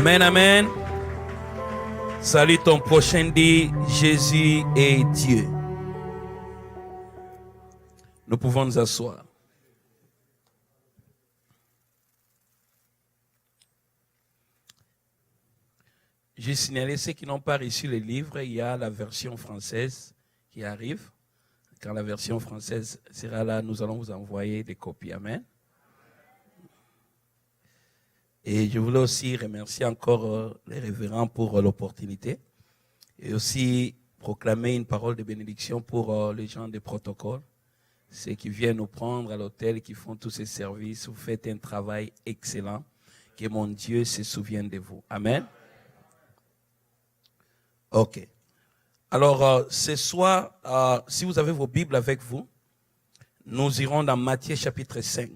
Amen, amen. Salut ton prochain, dit Jésus est Dieu. Nous pouvons nous asseoir. J'ai signalé ceux qui n'ont pas reçu les livres, il y a la version française qui arrive. Quand la version française sera là, nous allons vous envoyer des copies. Amen. Et je voulais aussi remercier encore les révérends pour l'opportunité et aussi proclamer une parole de bénédiction pour les gens des protocoles, ceux qui viennent nous prendre à l'hôtel, qui font tous ces services. Vous faites un travail excellent. Que mon Dieu se souvienne de vous. Amen. Ok. Alors, ce soir, si vous avez vos Bibles avec vous, nous irons dans Matthieu chapitre 5.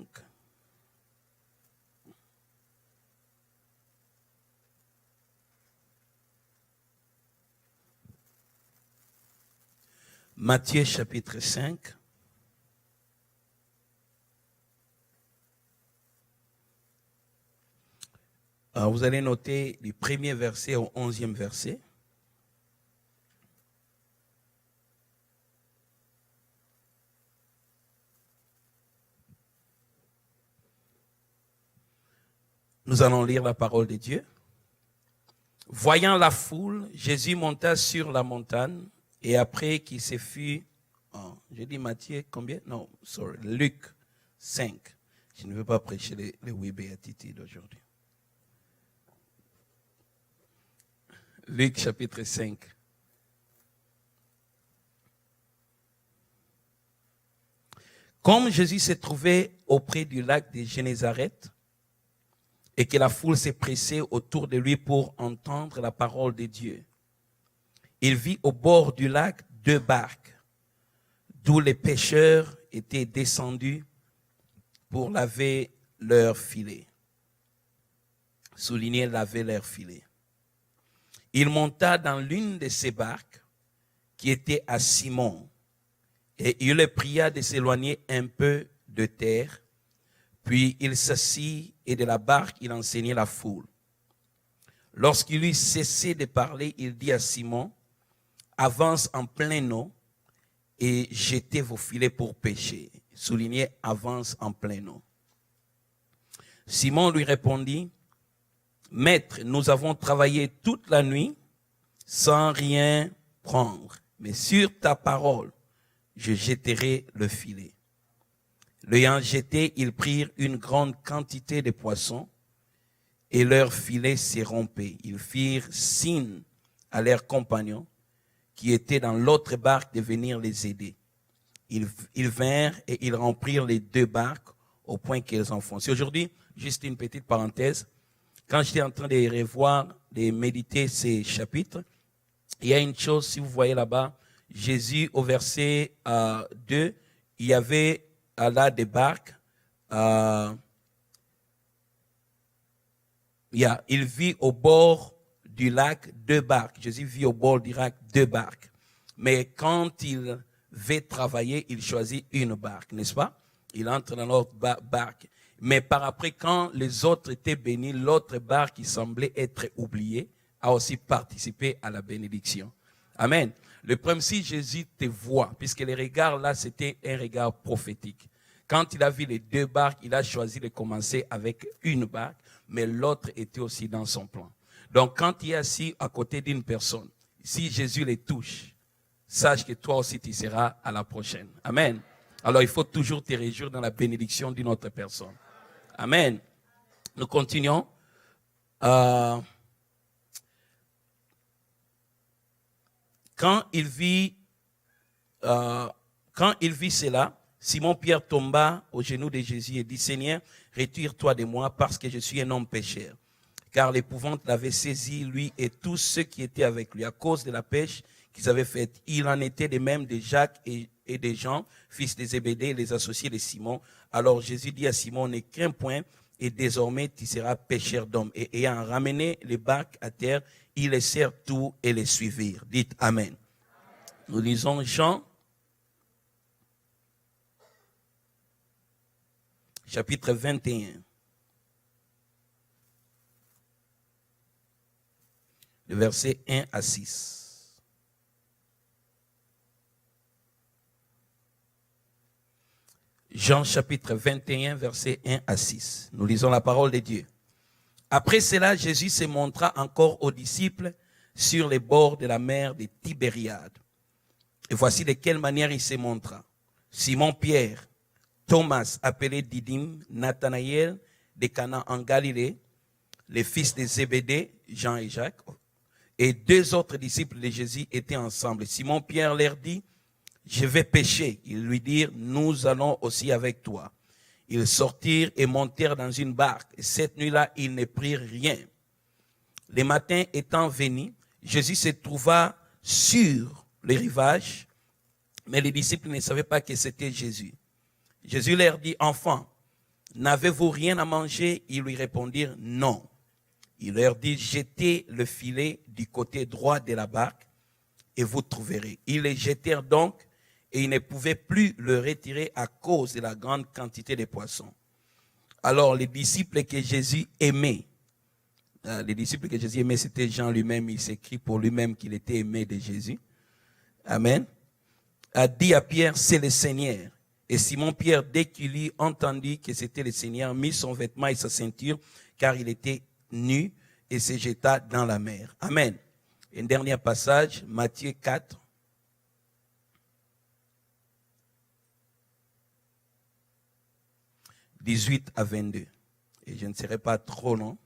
Matthieu chapitre 5. Alors, vous allez noter du premier verset au 11e verset. Nous allons lire la parole de Dieu. Voyant la foule, Jésus monta sur la montagne et après qu'il se fut, j'ai dit Matthieu combien? Non, sorry, Luc 5. Je ne veux pas prêcher les 8 béatitudes aujourd'hui. Luc chapitre 5. Comme Jésus se trouvait auprès du lac de Génézareth et que la foule s'est pressée autour de lui pour entendre la parole de Dieu, il vit au bord du lac 2 barques, d'où les pêcheurs étaient descendus pour laver leurs filets. Souligner laver leurs filets. Il monta dans l'une de ces barques qui était à Simon et il le pria de s'éloigner un peu de terre. Puis il s'assit et de la barque il enseignait la foule. Lorsqu'il eut cessé de parler, il dit à Simon, avance en pleine eau et jetez vos filets pour pêcher. Soulignez, avance en pleine eau. Simon lui répondit, Maître, nous avons travaillé toute la nuit sans rien prendre, mais sur ta parole, je jetterai le filet. L'ayant jeté, ils prirent une grande quantité de poissons et leur filet s'est rompu. Ils firent signe à leurs compagnons qui étaient dans l'autre barque de venir les aider. Ils vinrent et ils remplirent les 2 barques au point qu'elles enfonçaient. Aujourd'hui, juste une petite parenthèse. Quand j'étais en train de revoir, de méditer ces chapitres, il y a une chose, si vous voyez là-bas, Jésus au verset 2, il y avait là des barques. Il vit au bord du lac 2 barques. Jésus vit au bord du lac 2 barques. Mais quand il veut travailler, il choisit une barque, n'est-ce pas? Il entre dans l'autre barque. Mais par après, quand les autres étaient bénis, l'autre barque qui semblait être oubliée a aussi participé à la bénédiction. Amen. Le problème, si Jésus te voit, puisque les regards là, c'était un regard prophétique. Quand il a vu les 2 barques, il a choisi de commencer avec une barque, mais l'autre était aussi dans son plan. Donc, quand il est assis à côté d'une personne, si Jésus les touche, sache que toi aussi tu seras à la prochaine. Amen. Alors, il faut toujours te réjouir dans la bénédiction d'une autre personne. Amen. Nous continuons. Quand il vit cela, Simon-Pierre tomba aux genoux de Jésus et dit, Seigneur, retire-toi de moi parce que je suis un homme pécheur. Car l'épouvante l'avait saisi, lui et tous ceux qui étaient avec lui, à cause de la pêche qu'ils avaient faite. Il en était de même de Jacques et de Jean, fils de Zébédée, les associés de Simon. Alors Jésus dit à Simon, ne crains point, et désormais tu seras pêcheur d'hommes. Et ayant ramené les barques à terre, ils laissèrent tout et les suivirent. Dites Amen. Nous lisons Jean, chapitre 21. le verset 1 à 6. Jean chapitre 21, verset 1 à 6. Nous lisons la parole de Dieu. Après cela, Jésus se montra encore aux disciples sur les bords de la mer de Tibériade. Et voici de quelle manière il se montra. Simon-Pierre, Thomas appelé Didyme, Nathanaël de Cana en Galilée, les fils de Zébédée, Jean et Jacques, et deux autres disciples de Jésus étaient ensemble. Simon-Pierre leur dit, je vais pêcher. Ils lui dirent, nous allons aussi avec toi. Ils sortirent et montèrent dans une barque. Et cette nuit-là, ils ne prirent rien. Le matin étant venu, Jésus se trouva sur le rivage, mais les disciples ne savaient pas que c'était Jésus. Jésus leur dit, enfants, n'avez-vous rien à manger? Ils lui répondirent, non. Il leur dit, jetez le filet du côté droit de la barque et vous trouverez. Ils le jetèrent donc et ils ne pouvaient plus le retirer à cause de la grande quantité de poissons. Alors les disciples que Jésus aimait, c'était Jean lui-même, il s'écrit pour lui-même qu'il était aimé de Jésus. Amen. A dit à Pierre, c'est le Seigneur. Et Simon-Pierre, dès qu'il eut entendu que c'était le Seigneur, mit son vêtement et sa ceinture, car il était nu, et se jeta dans la mer. Amen. Un dernier passage, Matthieu 4. « 18 à 22. Et je ne serai pas trop long.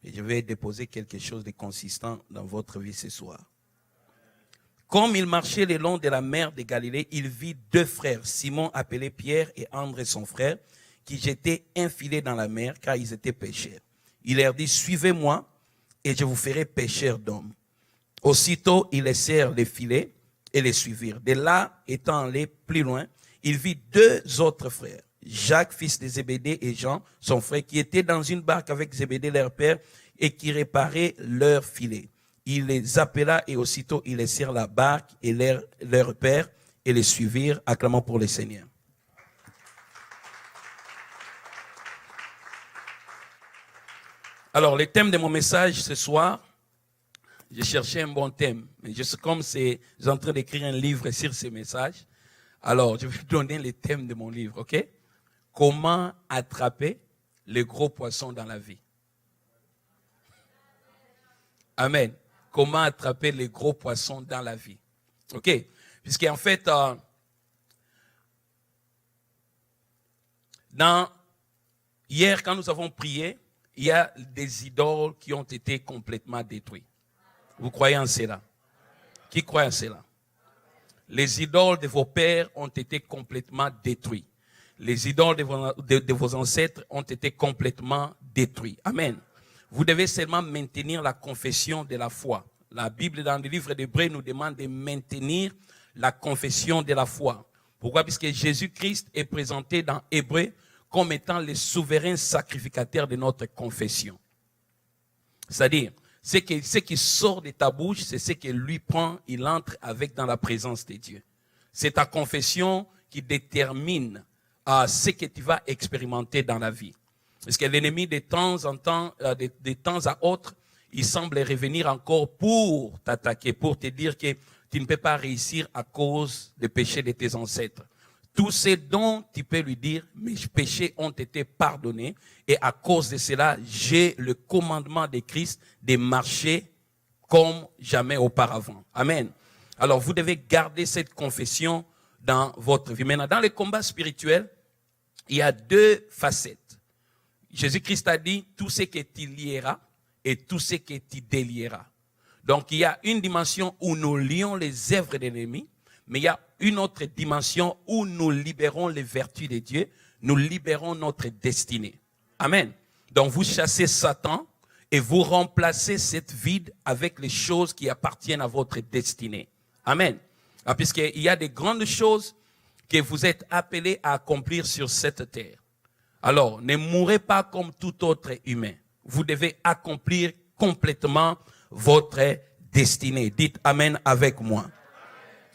Et je vais déposer quelque chose de consistant dans votre vie ce soir. Comme il marchait le long de la mer de Galilée, il vit deux frères, Simon appelé Pierre et André son frère, qui jetaient un filet dans la mer car ils étaient pêcheurs. Il leur dit, suivez-moi et je vous ferai pêcheurs d'hommes. Aussitôt, ils laissèrent les filets et les suivirent. De là, étant allés plus loin, il vit deux autres frères, Jacques, fils de Zébédée, et Jean, son frère, qui étaient dans une barque avec Zébédée, leur père, et qui réparaient leurs filets. Il les appela et aussitôt ils laissèrent la barque et leur père et les suivirent, acclamant pour le Seigneur. Alors, le thème de mon message ce soir, j'ai cherché un bon thème, mais comme je suis en train d'écrire un livre sur ce message, alors je vais donner le thème de mon livre, ok? Comment attraper les gros poissons dans la vie? Amen. Comment attraper les gros poissons dans la vie. OK? Puisqu'en fait, hier, quand nous avons prié, il y a des idoles qui ont été complètement détruites. Vous croyez en cela? Qui croit en cela? Les idoles de vos pères ont été complètement détruites. Les idoles de vos ancêtres ont été complètement détruites. Amen. Vous devez seulement maintenir la confession de la foi. La Bible, dans le livre d'Hébreux, nous demande de maintenir la confession de la foi. Pourquoi? Puisque Jésus-Christ est présenté dans Hébreux comme étant le souverain sacrificateur de notre confession. C'est-à-dire, ce qui sort de ta bouche, c'est ce que lui prend, il entre avec dans la présence de Dieu. C'est ta confession qui détermine ce que tu vas expérimenter dans la vie. Parce que l'ennemi, de temps en temps, de temps à autre, il semble revenir encore pour t'attaquer, pour te dire que tu ne peux pas réussir à cause des péchés de tes ancêtres. Tout ce dont tu peux lui dire, mes péchés ont été pardonnés et à cause de cela, j'ai le commandement de Christ de marcher comme jamais auparavant. Amen. Alors, vous devez garder cette confession dans votre vie. Maintenant, dans le combat spirituel, il y a deux facettes. Jésus-Christ a dit, tout ce que tu lieras et tout ce que tu délieras. Donc, il y a une dimension où nous lions les œuvres de l'ennemi, mais il y a une autre dimension où nous libérons les vertus de Dieu, nous libérons notre destinée. Amen. Donc, vous chassez Satan et vous remplacez cette vide avec les choses qui appartiennent à votre destinée. Amen. Puisqu'il y a des grandes choses que vous êtes appelés à accomplir sur cette terre. Alors, ne mourrez pas comme tout autre humain. Vous devez accomplir complètement votre destinée. Dites Amen avec moi.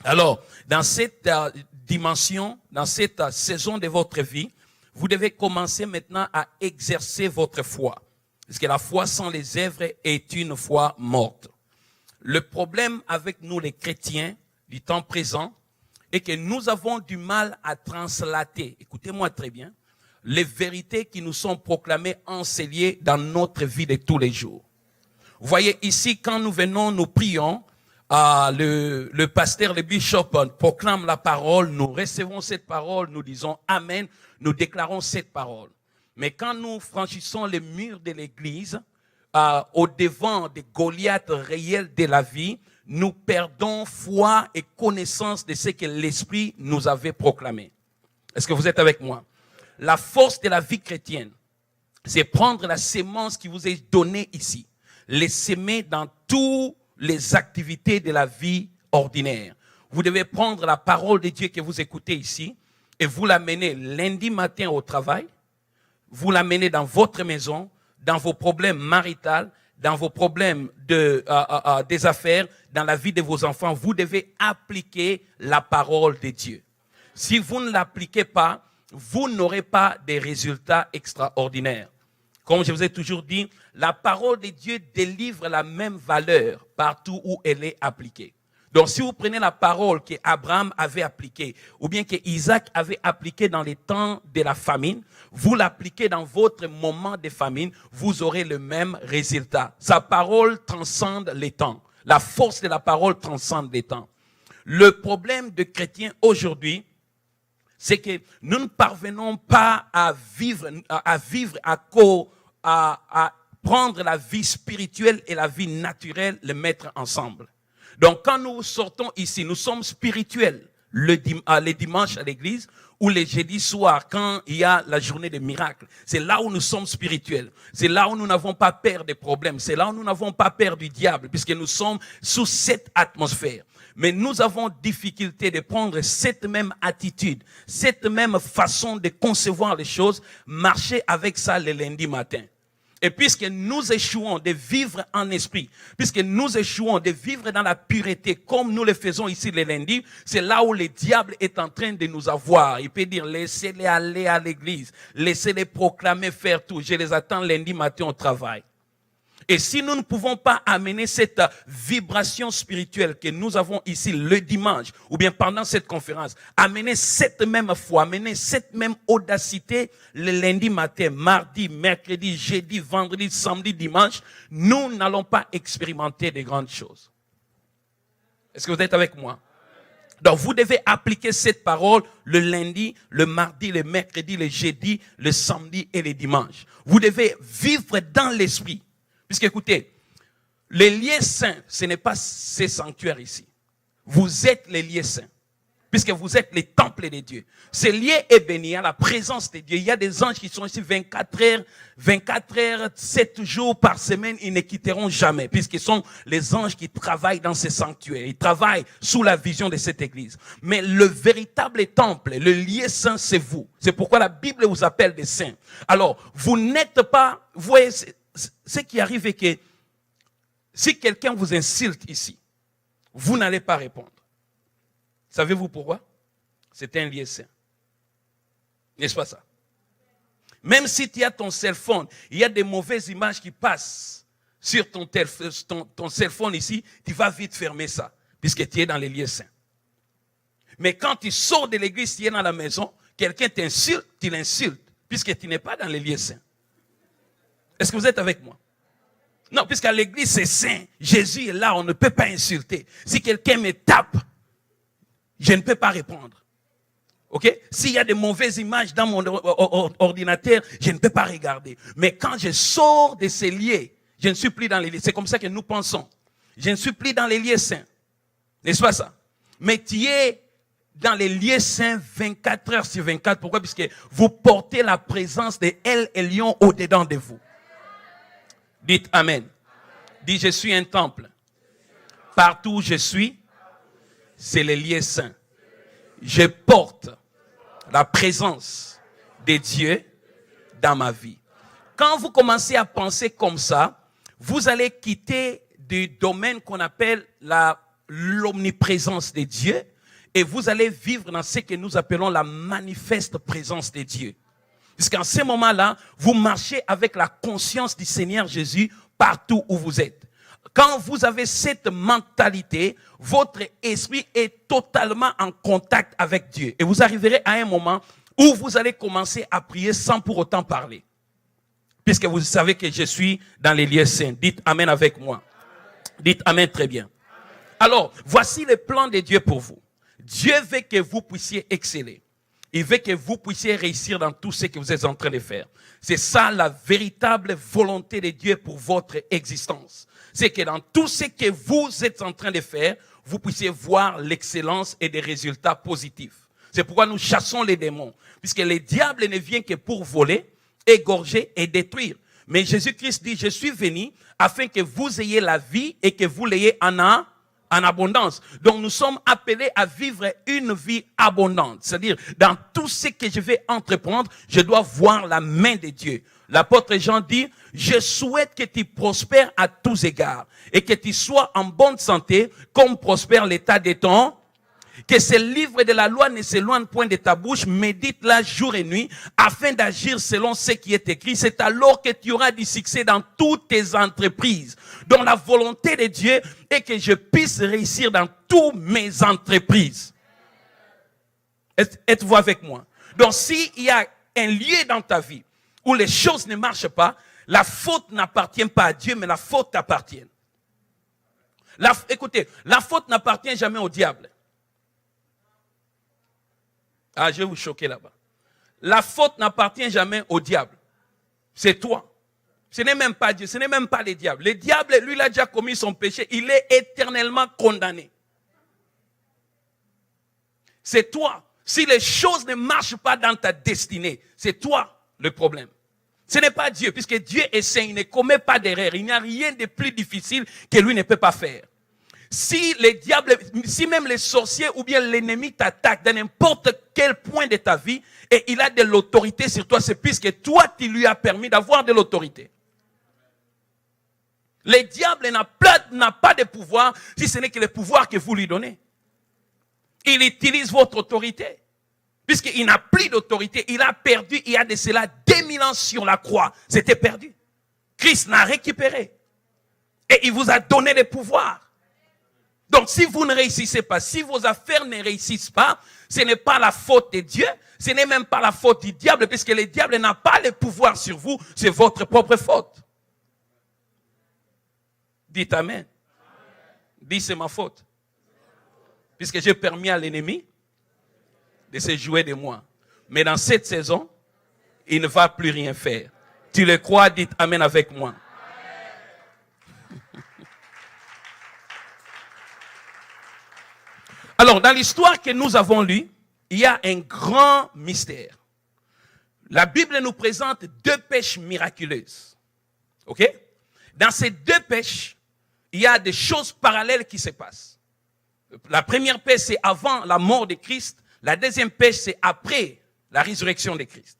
Alors, dans cette dimension, dans cette saison de votre vie, vous devez commencer maintenant à exercer votre foi. Parce que la foi sans les œuvres est une foi morte. Le problème avec nous les chrétiens du temps présent est que nous avons du mal à translater, écoutez-moi très bien, les vérités qui nous sont proclamées, enseignées dans notre vie de tous les jours. Vous voyez ici, quand nous venons, nous prions, le pasteur, le bishop proclame la parole, nous recevons cette parole, nous disons Amen, nous déclarons cette parole. Mais quand nous franchissons les murs de l'église, au devant des Goliaths réels de la vie, nous perdons foi et connaissance de ce que l'Esprit nous avait proclamé. Est-ce que vous êtes avec moi? La force de la vie chrétienne, c'est prendre la sémence qui vous est donnée ici, les semer dans toutes les activités de la vie ordinaire. Vous devez prendre la parole de Dieu que vous écoutez ici et vous l'amener lundi matin au travail, vous l'amenez dans votre maison, dans vos problèmes maritaux, dans vos problèmes des affaires, dans la vie de vos enfants. Vous devez appliquer la parole de Dieu. Si vous ne l'appliquez pas, vous n'aurez pas des résultats extraordinaires. Comme je vous ai toujours dit, la parole de Dieu délivre la même valeur partout où elle est appliquée. Donc, si vous prenez la parole qu'Abraham avait appliquée, ou bien qu'Isaac avait appliquée dans les temps de la famine, vous l'appliquez dans votre moment de famine, vous aurez le même résultat. Sa parole transcende les temps. La force de la parole transcende les temps. Le problème de chrétiens aujourd'hui, c'est que nous ne parvenons pas à prendre la vie spirituelle et la vie naturelle, les mettre ensemble. Donc, quand nous sortons ici, nous sommes spirituels les dimanches à l'église ou les jeudis soirs quand il y a la journée des miracles. C'est là où nous sommes spirituels. C'est là où nous n'avons pas peur des problèmes. C'est là où nous n'avons pas peur du diable puisque nous sommes sous cette atmosphère. Mais nous avons difficulté de prendre cette même attitude, cette même façon de concevoir les choses, marcher avec ça le lundi matin. Et puisque nous échouons de vivre en esprit, puisque nous échouons de vivre dans la pureté comme nous le faisons ici le lundi, c'est là où le diable est en train de nous avoir. Il peut dire, laissez-les aller à l'église, laissez-les proclamer, faire tout. Je les attends lundi matin au travail. Et si nous ne pouvons pas amener cette vibration spirituelle que nous avons ici le dimanche, ou bien pendant cette conférence, amener cette même foi, amener cette même audacité le lundi matin, mardi, mercredi, jeudi, vendredi, samedi, dimanche, nous n'allons pas expérimenter de grandes choses. Est-ce que vous êtes avec moi? Donc vous devez appliquer cette parole le lundi, le mardi, le mercredi, le jeudi, le samedi et le dimanche. Vous devez vivre dans l'esprit. Puisque écoutez, les lieux saints, ce n'est pas ces sanctuaires ici. Vous êtes les lieux saints. Puisque vous êtes les temples de Dieu. Ce lieu est béni à la présence de Dieu. Il y a des anges qui sont ici 24 heures, 7 jours par semaine, ils ne quitteront jamais. Puisqu'ils sont les anges qui travaillent dans ces sanctuaires. Ils travaillent sous la vision de cette église. Mais le véritable temple, le lieu saint, c'est vous. C'est pourquoi la Bible vous appelle des saints. Alors, vous n'êtes pas, vous voyez, ce qui arrive est que si quelqu'un vous insulte ici, vous n'allez pas répondre. Savez-vous pourquoi? C'est un lieu saint. N'est-ce pas ça? Même si tu as ton cell phone, il y a des mauvaises images qui passent sur ton cell phone ici, tu vas vite fermer ça, puisque tu es dans les lieux saints. Mais quand tu sors de l'église, tu es dans la maison, quelqu'un t'insulte, tu l'insultes, puisque tu n'es pas dans les lieux saints. Est-ce que vous êtes avec moi? Non, puisqu'à l'église c'est saint. Jésus est là, on ne peut pas insulter. Si quelqu'un me tape, je ne peux pas répondre. Ok? S'il y a des mauvaises images dans mon ordinateur, je ne peux pas regarder. Mais quand je sors de ces lieux, je ne suis plus dans les lieux. C'est comme ça que nous pensons. Je ne suis plus dans les lieux saints. N'est-ce pas ça? Mais tu es dans les lieux saints 24 heures sur 24. Pourquoi? Puisque vous portez la présence de El Elyon au-dedans de vous. Dites Amen. Dites, je suis un temple. Partout où je suis, c'est les lieux saints. Je porte la présence de Dieu dans ma vie. Quand vous commencez à penser comme ça, vous allez quitter du domaine qu'on appelle l'omniprésence de Dieu et vous allez vivre dans ce que nous appelons la manifeste présence de Dieu. Puisqu'en ce moment-là, vous marchez avec la conscience du Seigneur Jésus partout où vous êtes. quand vous avez cette mentalité, votre esprit est totalement en contact avec Dieu. Et vous arriverez à un moment où vous allez commencer à prier sans pour autant parler. Puisque vous savez que je suis dans les lieux saints. Dites Amen avec moi. Dites Amen très bien. Alors, voici le plan de Dieu pour vous. Dieu veut que vous puissiez exceller. Il veut que vous puissiez réussir dans tout ce que vous êtes en train de faire. C'est ça la véritable volonté de Dieu pour votre existence. C'est que dans tout ce que vous êtes en train de faire, vous puissiez voir l'excellence et des résultats positifs. C'est pourquoi nous chassons les démons. Puisque le diable ne vient que pour voler, égorger et détruire. Mais Jésus-Christ dit, je suis venu afin que vous ayez la vie et que vous l'ayez en abondance. Donc nous sommes appelés à vivre une vie abondante. C'est-à-dire, dans tout ce que je vais entreprendre, je dois voir la main de Dieu. L'apôtre Jean dit, je souhaite que tu prospères à tous égards et que tu sois en bonne santé comme prospère l'état de ton. Que ce livre de la loi ne s'éloigne point de ta bouche, médite-la jour et nuit, afin d'agir selon ce qui est écrit. C'est alors que tu auras du succès dans toutes tes entreprises. Donc la volonté de Dieu est que je puisse réussir dans toutes mes entreprises. Êtes-vous avec moi? Donc s'il y a un lieu dans ta vie où les choses ne marchent pas, la faute n'appartient pas à Dieu, mais la faute t'appartient. Écoutez, la faute n'appartient jamais au diable. Ah, je vais vous choquer là-bas. La faute n'appartient jamais au diable. C'est toi. Ce n'est même pas Dieu, ce n'est même pas le diable. Le diable, lui, il a déjà commis son péché. Il est éternellement condamné. C'est toi. Si les choses ne marchent pas dans ta destinée, c'est toi le problème. Ce n'est pas Dieu, puisque Dieu est saint, il ne commet pas d'erreur. Il n'y a rien de plus difficile que lui ne peut pas faire. Si les diables, si même les sorciers ou bien l'ennemi t'attaquent dans n'importe quel point de ta vie et il a de l'autorité sur toi, c'est puisque toi, tu lui as permis d'avoir de l'autorité. Le diable n'a pas de pouvoir si ce n'est que le pouvoir que vous lui donnez. Il utilise votre autorité. Puisqu'il n'a plus d'autorité, il a perdu, il y a de cela 2000 ans sur la croix. C'était perdu. Christ l'a récupéré. Et il vous a donné le pouvoir. Donc, si vous ne réussissez pas, si vos affaires ne réussissent pas, ce n'est pas la faute de Dieu, ce n'est même pas la faute du diable, puisque le diable n'a pas le pouvoir sur vous, c'est votre propre faute. Dites Amen. Dites c'est ma faute. Puisque j'ai permis à l'ennemi de se jouer de moi. Mais dans cette saison, il ne va plus rien faire. Tu le crois, dites Amen avec moi. Alors, dans l'histoire que nous avons lue, il y a un grand mystère. La Bible nous présente 2 pêches miraculeuses. OK? Dans ces 2 pêches, il y a des choses parallèles qui se passent. La première pêche, c'est avant la mort de Christ. La deuxième pêche, c'est après la résurrection de Christ.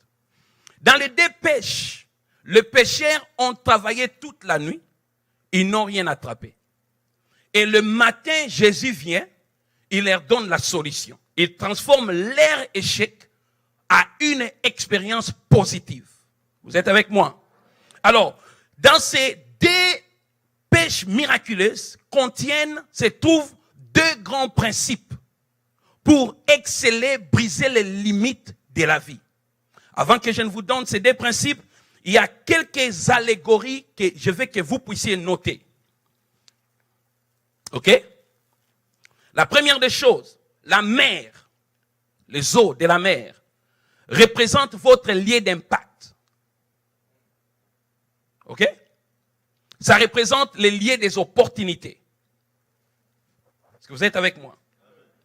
Dans les 2 pêches, les pêcheurs ont travaillé toute la nuit. Ils n'ont rien attrapé. Et le matin, Jésus vient. Il leur donne la solution. Il transforme leur échec à une expérience positive. Vous êtes avec moi? Alors, dans ces 2 pêches miraculeuses se trouvent 2 grands principes pour exceller, briser les limites de la vie. Avant que je ne vous donne ces 2 principes, il y a quelques allégories que je veux que vous puissiez noter. OK? La première des choses, la mer, les eaux de la mer, représentent votre lieu d'impact. OK? Ça représente les lieux des opportunités. Est-ce que vous êtes avec moi?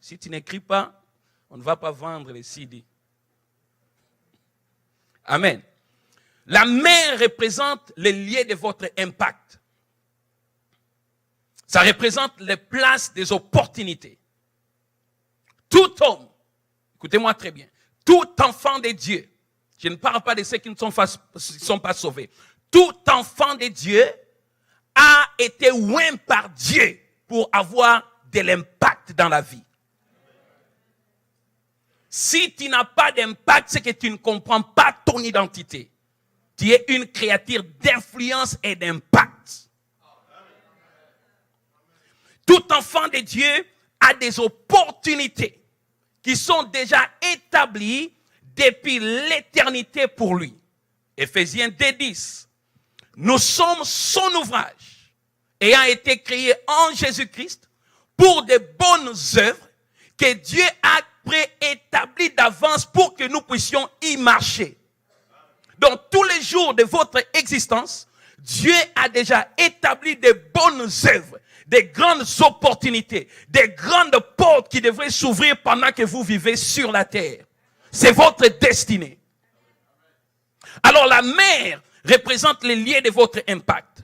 Si tu n'écris pas, on ne va pas vendre les CD. Amen. La mer représente les lieux de votre impact. Ça représente les places des opportunités. Tout homme, écoutez-moi très bien, tout enfant de Dieu, je ne parle pas de ceux qui ne sont pas sauvés, tout enfant de Dieu a été oint par Dieu pour avoir de l'impact dans la vie. Si tu n'as pas d'impact, c'est que tu ne comprends pas ton identité. Tu es une créature d'influence et d'impact. Tout enfant de Dieu a des opportunités qui sont déjà établies depuis l'éternité pour lui. Éphésiens 2:10. Nous sommes son ouvrage, ayant été créés en Jésus-Christ pour de bonnes œuvres que Dieu a préétablies d'avance pour que nous puissions y marcher. Donc, tous les jours de votre existence, Dieu a déjà établi de bonnes œuvres, des grandes opportunités, des grandes portes qui devraient s'ouvrir pendant que vous vivez sur la terre. C'est votre destinée. Alors, la mer représente les liens de votre impact.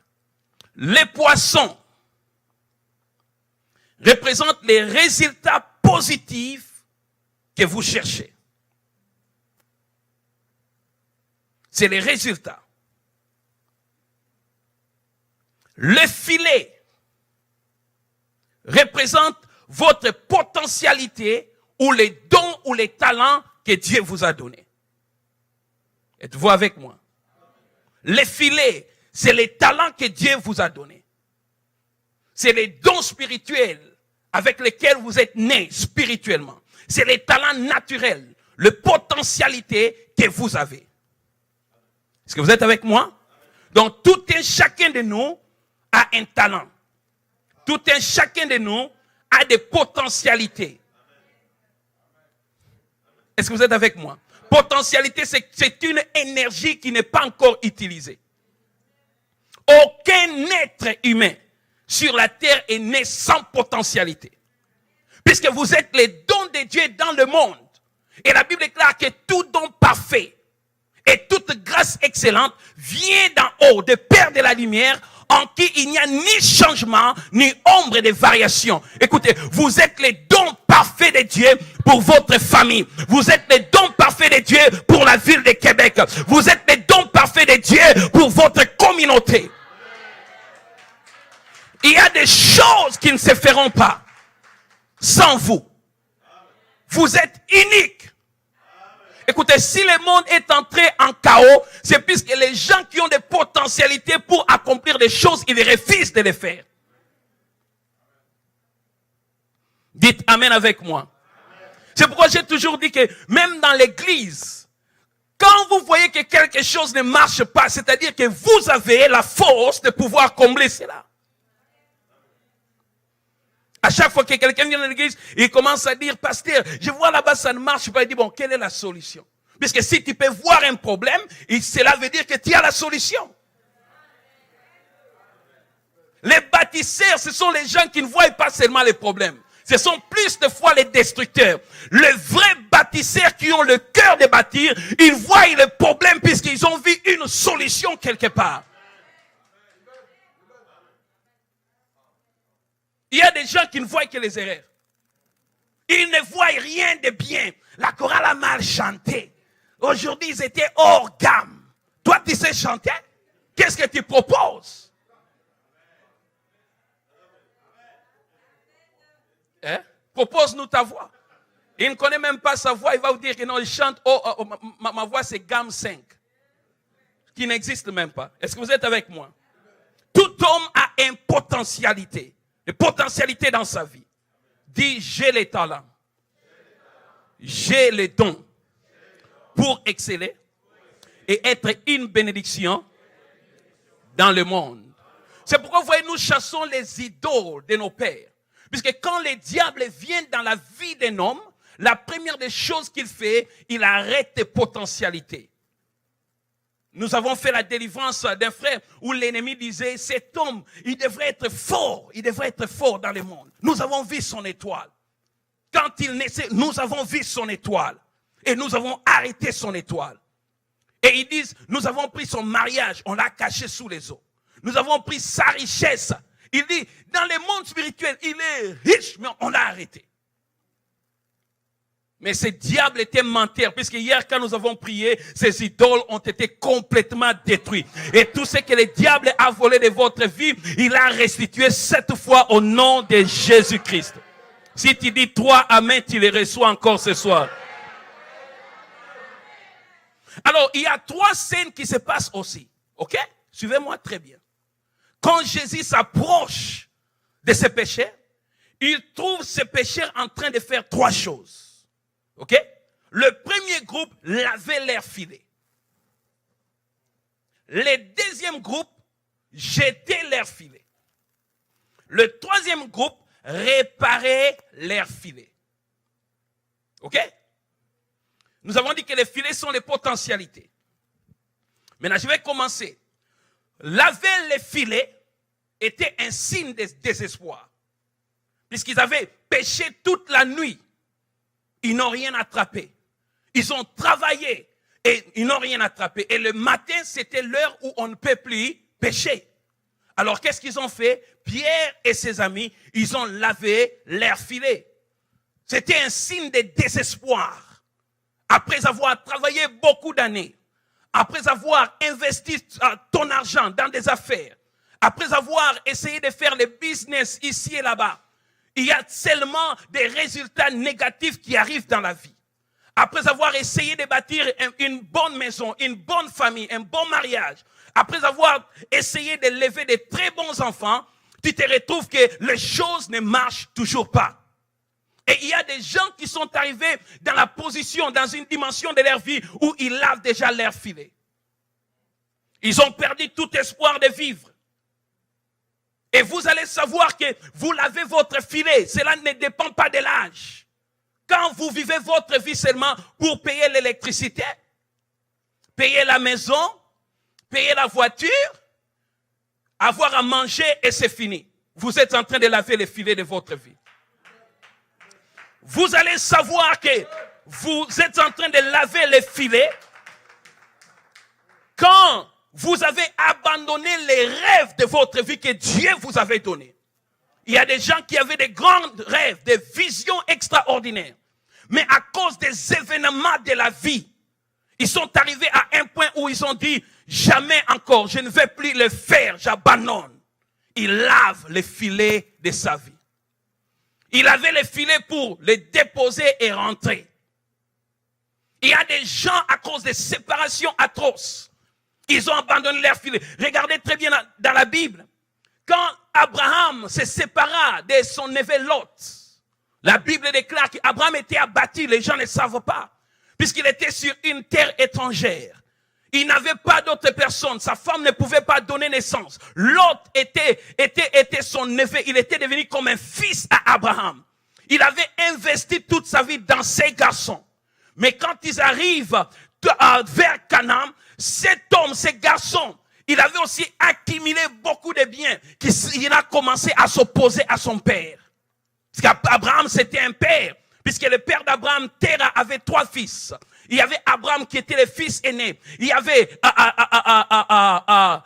Les poissons représentent les résultats positifs que vous cherchez. C'est les résultats. Le filet représente votre potentialité ou les dons ou les talents que Dieu vous a donnés. Êtes-vous avec moi? Le filet, c'est les talents que Dieu vous a donnés. C'est les dons spirituels avec lesquels vous êtes nés spirituellement. C'est les talents naturels, les potentialités que vous avez. Est-ce que vous êtes avec moi? Donc, tout un chacun de nous a un talent. Tout un chacun de nous a des potentialités. Est-ce que vous êtes avec moi? Potentialité, c'est une énergie qui n'est pas encore utilisée. Aucun être humain sur la terre est né sans potentialité. Puisque vous êtes les dons de Dieu dans le monde. Et la Bible déclare que tout don parfait et toute grâce excellente vient d'en haut, de Père de la lumière, en qui il n'y a ni changement, ni ombre de variation. Écoutez, vous êtes les dons parfaits de Dieu pour votre famille. Vous êtes les dons parfaits de Dieu pour la ville de Québec. Vous êtes les dons parfaits de Dieu pour votre communauté. Il y a des choses qui ne se feront pas sans vous. Vous êtes uniques. Écoutez, si le monde est entré en chaos, c'est puisque les gens qui ont des potentialités pour accomplir des choses, ils refusent de les faire. Dites Amen avec moi. C'est pourquoi j'ai toujours dit que même dans l'église, quand vous voyez que quelque chose ne marche pas, c'est-à-dire que vous avez la force de pouvoir combler cela. À chaque fois que quelqu'un vient dans l'église, il commence à dire, pasteur, je vois là-bas, ça ne marche pas. Il dit, bon, quelle est la solution? Puisque si tu peux voir un problème, cela veut dire que tu as la solution. Les bâtisseurs, ce sont les gens qui ne voient pas seulement les problèmes. Ce sont plus de fois les destructeurs. Les vrais bâtisseurs qui ont le cœur de bâtir, ils voient les problèmes puisqu'ils ont vu une solution quelque part. Il y a des gens qui ne voient que les erreurs. Ils ne voient rien de bien. La chorale a mal chanté. Aujourd'hui, ils étaient hors gamme. Toi, tu sais chanter? Qu'est-ce que tu proposes? Hein? Propose-nous ta voix. Il ne connaît même pas sa voix. Il va vous dire que non, il chante. Ma voix, c'est gamme 5. Qui n'existe même pas. Est-ce que vous êtes avec moi? Tout homme a une potentialité. Une potentialité dans sa vie. Dis, j'ai les talents. J'ai les dons pour exceller et être une bénédiction dans le monde. C'est pourquoi vous voyez, nous chassons les idoles de nos pères. Puisque quand les diables viennent dans la vie d'un homme, la première des choses qu'il fait, il arrête les potentialités. Nous avons fait la délivrance d'un frère où l'ennemi disait, cet homme, il devrait être fort dans le monde. Nous avons vu son étoile. Quand il naissait, nous avons vu son étoile. Et nous avons arrêté son étoile. Et ils disent, nous avons pris son mariage, on l'a caché sous les eaux. Nous avons pris sa richesse. Il dit, dans le monde spirituel, il est riche, mais on l'a arrêté. Mais ce diable était menteur, puisque hier, quand nous avons prié, ces idoles ont été complètement détruites. Et tout ce que le diable a volé de votre vie, il a restitué cette fois au nom de Jésus-Christ. Si tu dis 3 amen, tu les reçois encore ce soir. Alors, il y a 3 scènes qui se passent aussi. Ok? Suivez-moi très bien. Quand Jésus s'approche de ses péchés, il trouve ces pêcheurs en train de faire 3 choses. OK? Le premier groupe lavait leurs filets. Le deuxième groupe jetait leurs filets. Le troisième groupe réparait leurs filets. OK? Nous avons dit que les filets sont les potentialités. Maintenant, je vais commencer. Laver les filets était un signe de désespoir. Puisqu'ils avaient pêché toute la nuit. Ils n'ont rien attrapé. Ils ont travaillé et ils n'ont rien attrapé. Et le matin, c'était l'heure où on ne peut plus pêcher. Alors, qu'est-ce qu'ils ont fait? Pierre et ses amis, ils ont lavé leurs filets. C'était un signe de désespoir. Après avoir travaillé beaucoup d'années, après avoir investi ton argent dans des affaires, après avoir essayé de faire le business ici et là-bas, il y a seulement des résultats négatifs qui arrivent dans la vie. Après avoir essayé de bâtir une bonne maison, une bonne famille, un bon mariage, après avoir essayé de lever de très bons enfants, tu te retrouves que les choses ne marchent toujours pas. Et il y a des gens qui sont arrivés dans la position, dans une dimension de leur vie où ils lavent déjà leur filet. Ils ont perdu tout espoir de vivre. Et vous allez savoir que vous lavez votre filet. Cela ne dépend pas de l'âge. Quand vous vivez votre vie seulement pour payer l'électricité, payer la maison, payer la voiture, avoir à manger et c'est fini. Vous êtes en train de laver les filets de votre vie. Vous allez savoir que vous êtes en train de laver les filets quand vous avez abandonné les rêves de votre vie que Dieu vous avait donnés. Il y a des gens qui avaient des grands rêves, des visions extraordinaires. Mais à cause des événements de la vie, ils sont arrivés à un point où ils ont dit, jamais encore, je ne vais plus le faire, j'abandonne. Il lave les filets de sa vie. Il avait les filets pour les déposer et rentrer. Il y a des gens à cause des séparations atroces. Ils ont abandonné leurs filets. Regardez très bien dans la Bible. Quand Abraham se sépara de son neveu Lot, la Bible déclare qu'Abraham était abattu, les gens ne savent pas, puisqu'il était sur une terre étrangère. Il n'avait pas d'autre personne, sa femme ne pouvait pas donner naissance. Lot était son neveu, il était devenu comme un fils à Abraham. Il avait investi toute sa vie dans ses garçons. Mais quand ils arrivent vers Canaan, cet homme, ce garçon, il avait aussi accumulé beaucoup de biens, qu'il a commencé à s'opposer à son père. Parce qu'Abraham, c'était un père, puisque le père d'Abraham, Terah, avait 3 fils. Il y avait Abraham qui était le fils aîné. Il y avait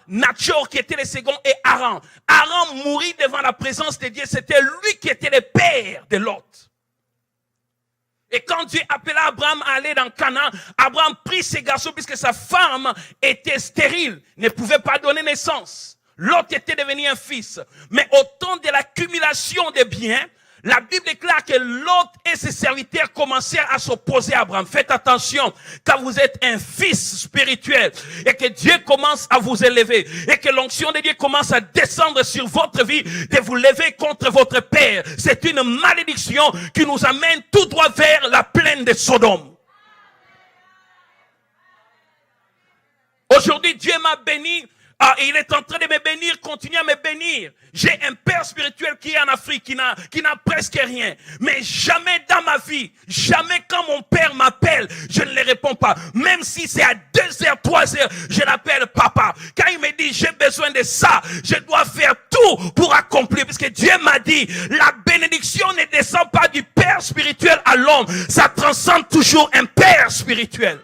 Nachor qui était le second et Haran. Haran mourit devant la présence de Dieu. C'était lui qui était le père de Lot. Et quand Dieu appela Abraham à aller dans Canaan, Abraham prit ses garçons puisque sa femme était stérile, ne pouvait pas donner naissance. Lot était devenu un fils. Mais au temps de l'accumulation des biens, la Bible déclare que Lot et ses serviteurs commencèrent à s'opposer à Abraham. Faites attention, quand vous êtes un fils spirituel et que Dieu commence à vous élever et que l'onction de Dieu commence à descendre sur votre vie, de vous lever contre votre père. C'est une malédiction qui nous amène tout droit vers la plaine de Sodome. Aujourd'hui, Dieu m'a béni. Et il est en train de me bénir, continue à me bénir. J'ai un père spirituel qui est en Afrique, qui n'a presque rien. Mais jamais dans ma vie, jamais quand mon père m'appelle, je ne le réponds pas. Même si c'est à 2h, 3h, je l'appelle papa. Quand il me dit, j'ai besoin de ça, je dois faire tout pour accomplir. Parce que Dieu m'a dit, la bénédiction ne descend pas du père spirituel à l'homme. Ça transcende toujours un père spirituel.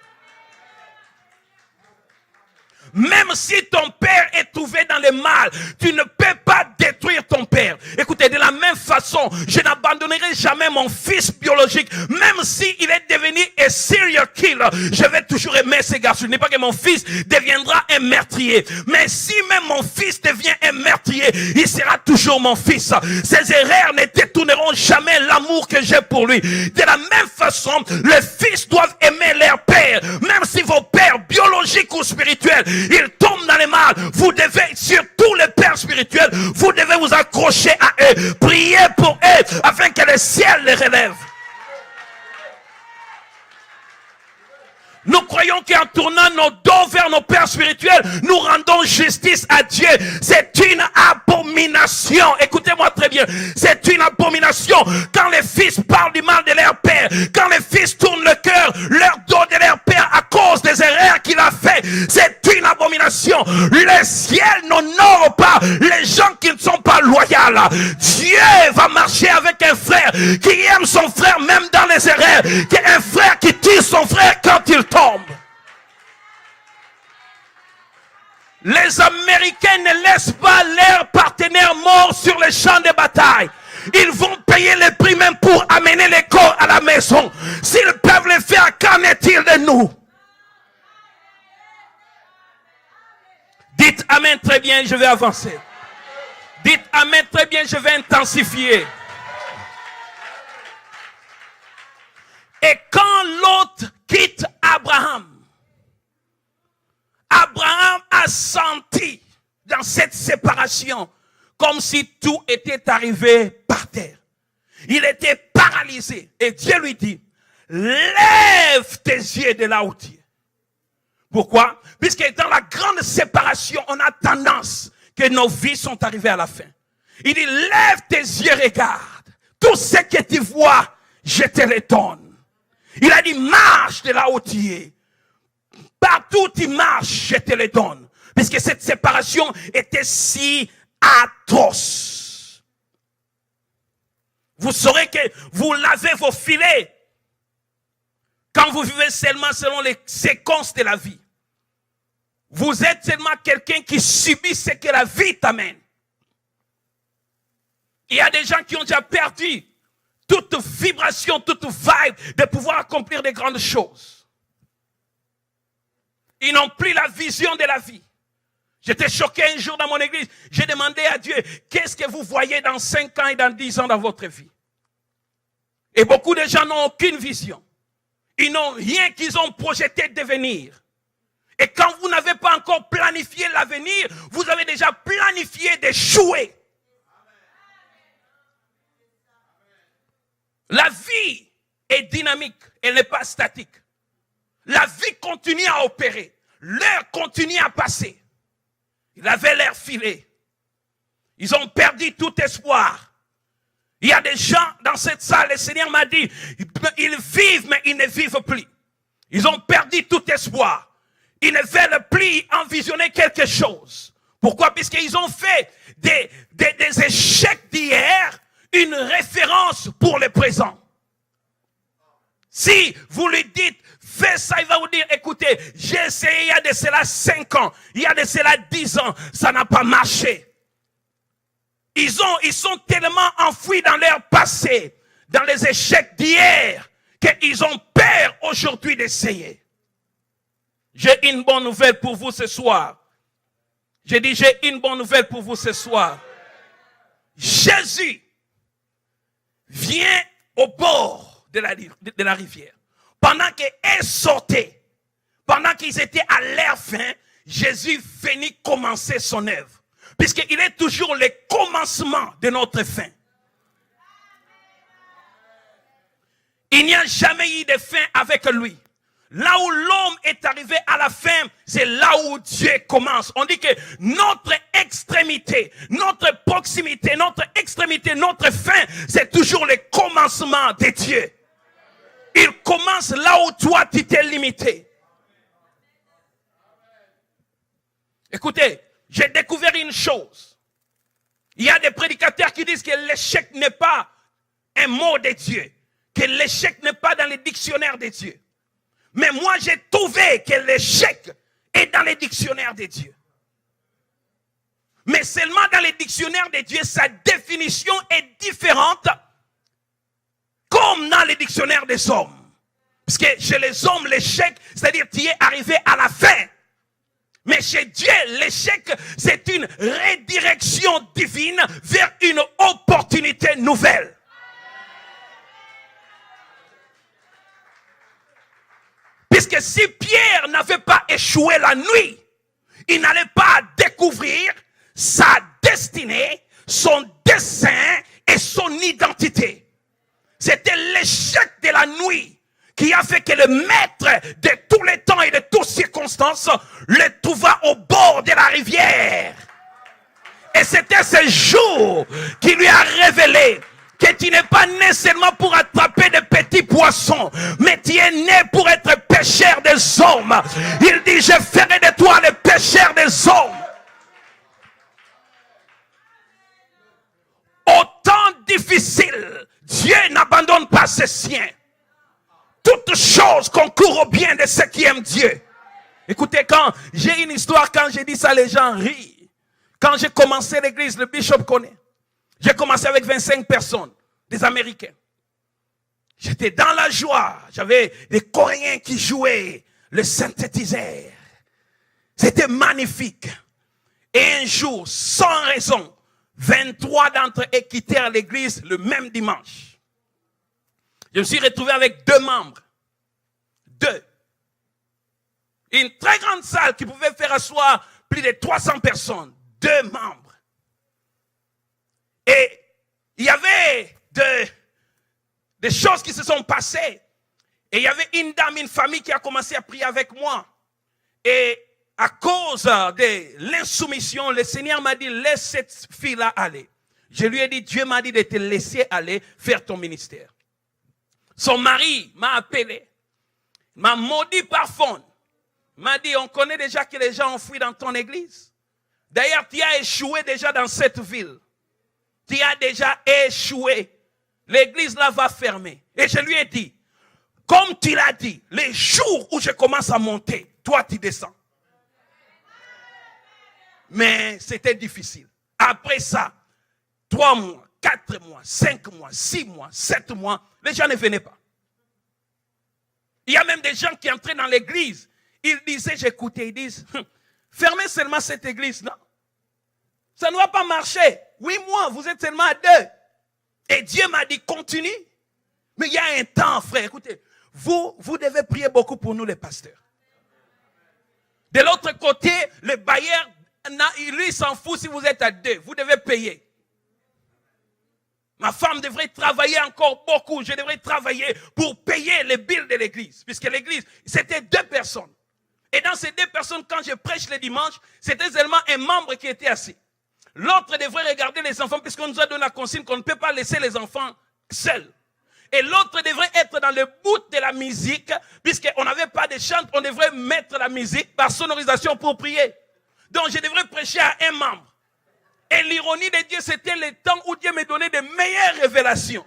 Même si ton père est trouvé dans le mal, tu ne peux pas détruire ton père. Écoutez, de la même façon, je n'abandonnerai jamais mon fils biologique. Même s'il est devenu un serial killer, je vais toujours aimer ce garçon. Ce n'est pas que mon fils deviendra un meurtrier. Mais si même mon fils devient un meurtrier, il sera toujours mon fils. Ses erreurs ne détourneront jamais l'amour que j'ai pour lui. De la même façon, les fils doivent aimer leur père. Même si vos pères biologiques biologique ou spirituel, ils tombent dans les mal. Vous devez, surtout les pères spirituels, vous devez vous accrocher à eux, prier pour eux, afin que le ciel les relève. Nous croyons qu'en tournant nos dos vers nos pères spirituels, nous rendons justice à Dieu. C'est une abomination. Écoutez-moi très bien. C'est une abomination. Quand les fils parlent du mal de leur père, quand les fils tournent le cœur, leur dos de leur père à cause des erreurs qu'il a fait, c'est une abomination. Le ciel n'honore pas les gens qui ne sont pas loyaux. Dieu va marcher avec un frère qui aime son frère même dans les erreurs, un frère qui tire son frère quand il tombe. Les Américains ne laissent pas leurs partenaires morts sur les champs de bataille. Ils vont payer le prix même pour amener les corps à la maison. S'ils peuvent le faire, qu'en est-il de nous? Dites Amen très bien, je vais avancer. Dites Amen très bien, je vais intensifier. Et quand Lot quitte Abraham, Abraham a senti dans cette séparation comme si tout était arrivé par terre. Il était paralysé. Et Dieu lui dit, lève tes yeux de là où tu es. Pourquoi? Puisque dans la grande séparation, on a tendance que nos vies sont arrivées à la fin. Il dit, lève tes yeux, regarde. Tout ce que tu vois, je te le donne. Il a dit, marche de là où tu es. Partout où tu marches, je te le donne. Puisque cette séparation était si atroce. Vous saurez que vous lavez vos filets quand vous vivez seulement selon les séquences de la vie. Vous êtes seulement quelqu'un qui subit ce que la vie t'amène. Il y a des gens qui ont déjà perdu toute vibration, toute vibe de pouvoir accomplir de grandes choses. Ils n'ont plus la vision de la vie. J'étais choqué un jour dans mon église. J'ai demandé à Dieu, qu'est-ce que vous voyez dans 5 ans et dans 10 ans dans votre vie? Et beaucoup de gens n'ont aucune vision. Ils n'ont rien qu'ils ont projeté de devenir. Et quand vous n'avez pas encore planifié l'avenir, vous avez déjà planifié d'échouer. La vie est dynamique, elle n'est pas statique. La vie continue à opérer. L'heure continue à passer. Ils avaient l'air filé. Ils ont perdu tout espoir. Il y a des gens dans cette salle, le Seigneur m'a dit, ils vivent mais ils ne vivent plus. Ils ont perdu tout espoir. Ils ne veulent plus envisionner quelque chose. Pourquoi? Puisqu'ils ont fait des échecs d'hier une référence pour le présent. Si vous lui dites, fais ça, il va vous dire, écoutez, j'ai essayé il y a de cela 5 ans, il y a de cela 10 ans, ça n'a pas marché. Ils sont tellement enfouis dans leur passé, dans les échecs d'hier, qu'ils ont peur aujourd'hui d'essayer. J'ai une bonne nouvelle pour vous ce soir. J'ai dit, j'ai une bonne nouvelle pour vous ce soir. Jésus vient au bord de la rivière. Pendant qu'elle sortait, pendant qu'ils étaient à leur fin, Jésus venait commencer son œuvre. Puisqu'il est toujours le commencement de notre fin. Il n'y a jamais eu de fin avec lui. Là où l'homme est arrivé à la fin, c'est là où Dieu commence. On dit que notre extrémité, notre proximité, notre extrémité, notre fin, c'est toujours le commencement de Dieu. Il commence là où toi tu t'es limité. Écoutez, j'ai découvert une chose. Il y a des prédicateurs qui disent que l'échec n'est pas un mot de Dieu, que l'échec n'est pas dans les dictionnaires de Dieu. Mais moi, j'ai trouvé que l'échec est dans les dictionnaires de Dieu. Mais seulement dans les dictionnaires de Dieu, sa définition est différente comme dans les dictionnaires des hommes. Parce que chez les hommes, l'échec, c'est-à-dire tu es arrivé à la fin. Mais chez Dieu, l'échec, c'est une redirection divine vers une opportunité nouvelle. Puisque si Pierre n'avait pas échoué la nuit, il n'allait pas découvrir sa destinée, son dessein et son identité. C'était l'échec de la nuit qui a fait que le maître de tous les temps et de toutes circonstances le trouva au bord de la rivière. Et c'était ce jour qui lui a révélé que tu n'es pas né seulement pour attraper des petits poissons, mais tu es né pour être pêcheur des hommes. Il dit, je ferai de toi le pêcheur des hommes. Au temps difficile, Dieu n'abandonne pas ses siens. Toutes choses concourent au bien de ceux qui aiment Dieu. Écoutez, quand j'ai une histoire, quand j'ai dit ça, les gens rient. Quand j'ai commencé l'église, le bishop connaît. J'ai commencé avec 25 personnes, des Américains. J'étais dans la joie. J'avais des Coréens qui jouaient le synthétiseur. C'était magnifique. Et un jour, sans raison, 23 d'entre eux quittèrent l'église le même dimanche. Je me suis retrouvé avec 2 membres. 2. Une très grande salle qui pouvait faire asseoir plus de 300 personnes. 2 membres. Et il y avait des choses qui se sont passées. Et il y avait une dame, une famille qui a commencé à prier avec moi. Et à cause de l'insoumission, le Seigneur m'a dit, laisse cette fille-là aller. Je lui ai dit, Dieu m'a dit de te laisser aller faire ton ministère. Son mari m'a appelé, m'a maudit par phone. M'a dit, on connaît déjà que les gens ont fui dans ton église. D'ailleurs, tu as échoué déjà dans cette ville. Tu as déjà échoué. L'église là va fermer. Et je lui ai dit, comme tu l'as dit, les jours où je commence à monter, toi tu descends. Mais c'était difficile. Après ça, 3 mois, 4 mois, 5 mois, 6 mois, 7 mois, les gens ne venaient pas. Il y a même des gens qui entraient dans l'église. Ils disaient, j'écoutais, ils disent, fermez seulement cette église, non? Ça ne va pas marcher. 8 mois, vous êtes seulement à 2. Et Dieu m'a dit, continue. Mais il y a un temps, frère, écoutez, vous devez prier beaucoup pour nous les pasteurs. De l'autre côté, le bailleur, lui, il s'en fout si vous êtes à 2. Vous devez payer. Ma femme devrait travailler encore beaucoup. Je devrais travailler pour payer les billes de l'église. Puisque l'église, c'était 2 personnes. Et dans ces 2 personnes, quand je prêche le dimanche, c'était seulement un membre qui était assis. L'autre devrait regarder les enfants, puisqu'on nous a donné la consigne qu'on ne peut pas laisser les enfants seuls. Et l'autre devrait être dans le bout de la musique, puisqu'on n'avait pas de chant, on devrait mettre la musique par sonorisation pour prier. Donc je devrais prêcher à un membre. Et l'ironie de Dieu, c'était le temps où Dieu me donnait de meilleures révélations.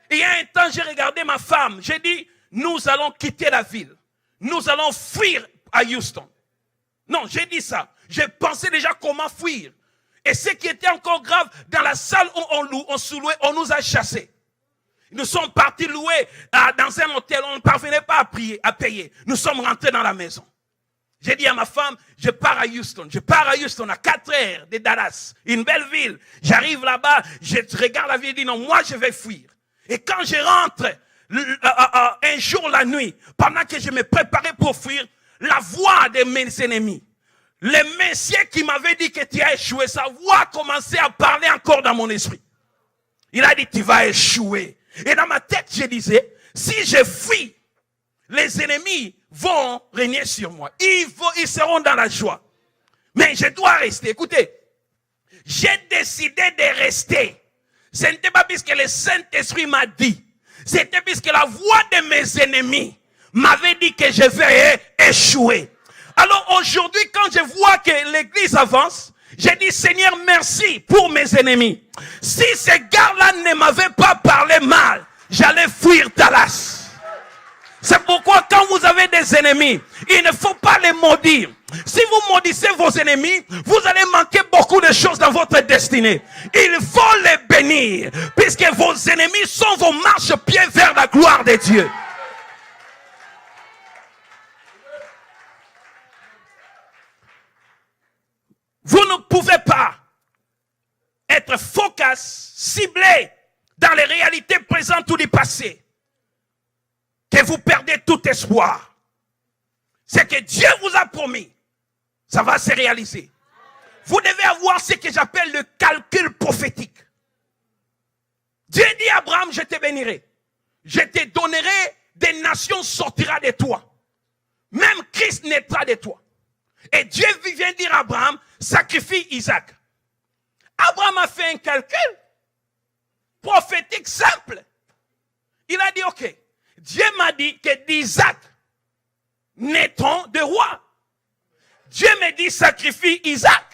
Il y a un temps, j'ai regardé ma femme. J'ai dit, nous allons quitter la ville. Nous allons fuir à Houston. Non, j'ai dit ça. J'ai pensé déjà comment fuir. Et ce qui était encore grave, dans la salle où on se louait, on nous a chassés. Nous sommes partis louer dans un hôtel. On ne parvenait pas à payer. Nous sommes rentrés dans la maison. J'ai dit à ma femme, je pars à Houston. Je pars à Houston, à 4 heures de Dallas. Une belle ville. J'arrive là-bas, je regarde la ville et dis non, moi je vais fuir. Et quand je rentre, un jour la nuit, pendant que je me préparais pour fuir, la voix de mes ennemis, le monsieur qui m'avait dit que tu as échoué, sa voix a commencé à parler encore dans mon esprit. Il a dit, tu vas échouer. Et dans ma tête, je disais, si je fuis, les ennemis vont régner sur moi. Ils seront dans la joie. Mais je dois rester. Écoutez, j'ai décidé de rester. Ce n'était pas puisque le Saint-Esprit m'a dit. C'était puisque la voix de mes ennemis m'avait dit que je vais échouer. Alors aujourd'hui, quand je vois que l'église avance, j'ai dit, Seigneur, merci pour mes ennemis. Si ces gars-là ne m'avaient pas parlé mal, j'allais fuir Dallas. C'est pourquoi quand vous avez des ennemis, il ne faut pas les maudire. Si vous maudissez vos ennemis, vous allez manquer beaucoup de choses dans votre destinée. Il faut les bénir, puisque vos ennemis sont vos marchepieds vers la gloire de Dieu. Vous ne pouvez pas être focus, ciblé dans les réalités présentes ou du passé, que vous perdez tout espoir. Ce que Dieu vous a promis, ça va se réaliser. Vous devez avoir ce que j'appelle le calcul prophétique. Dieu dit à Abraham, je te bénirai. Je te donnerai des nations sortira de toi. Même Christ naîtra de toi. Et Dieu vient dire à Abraham, sacrifie Isaac. Abraham a fait un calcul prophétique simple. Il a dit, ok, Dieu m'a dit que d'Isaac naîtront de rois. Dieu me dit, sacrifie Isaac.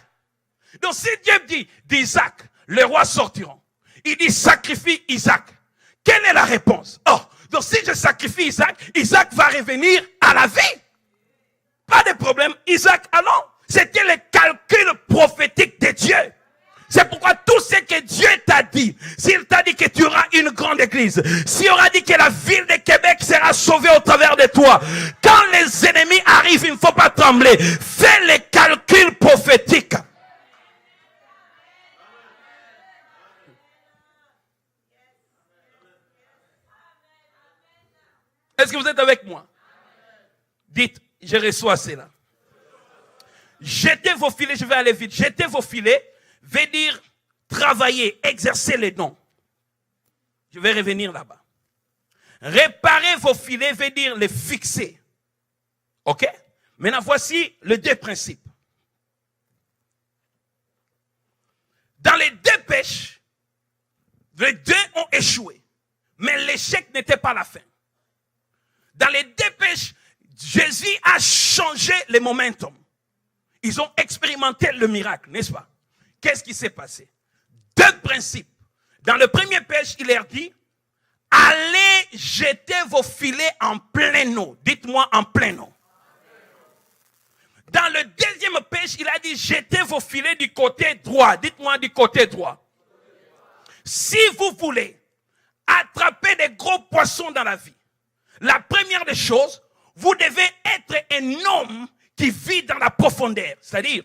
Donc si Dieu dit, d'Isaac, les rois sortiront. Il dit, sacrifie Isaac. Quelle est la réponse? Oh, donc si je sacrifie Isaac, Isaac va revenir à la vie. Pas de problème, Isaac, allons. C'était le calcul prophétique de Dieu. C'est pourquoi tout ce que Dieu t'a dit, s'il t'a dit que tu auras une grande église, s'il aura dit que la ville de Québec sera sauvée au travers de toi, quand les ennemis arrivent, il ne faut pas trembler. Fais les calculs prophétiques. Est-ce que vous êtes avec moi? Dites, je reçois cela. Jetez vos filets, je vais aller vite. Jetez vos filets veut dire travailler, exercer les dons. Je vais revenir là-bas. Réparer vos filets veut dire les fixer. Ok? Maintenant, voici les deux principes. Dans les deux pêches, les deux ont échoué. Mais l'échec n'était pas la fin. Dans les deux pêches, Jésus a changé le momentum. Ils ont expérimenté le miracle, n'est-ce pas? Qu'est-ce qui s'est passé? Deux principes. Dans le premier pêche, il leur dit, allez jeter vos filets en pleine eau. Dites-moi en pleine eau. Dans le deuxième pêche, il a dit, jetez vos filets du côté droit. Dites-moi du côté droit. Si vous voulez attraper des gros poissons dans la vie, la première des choses, vous devez être un homme qui vit dans la profondeur. C'est-à-dire,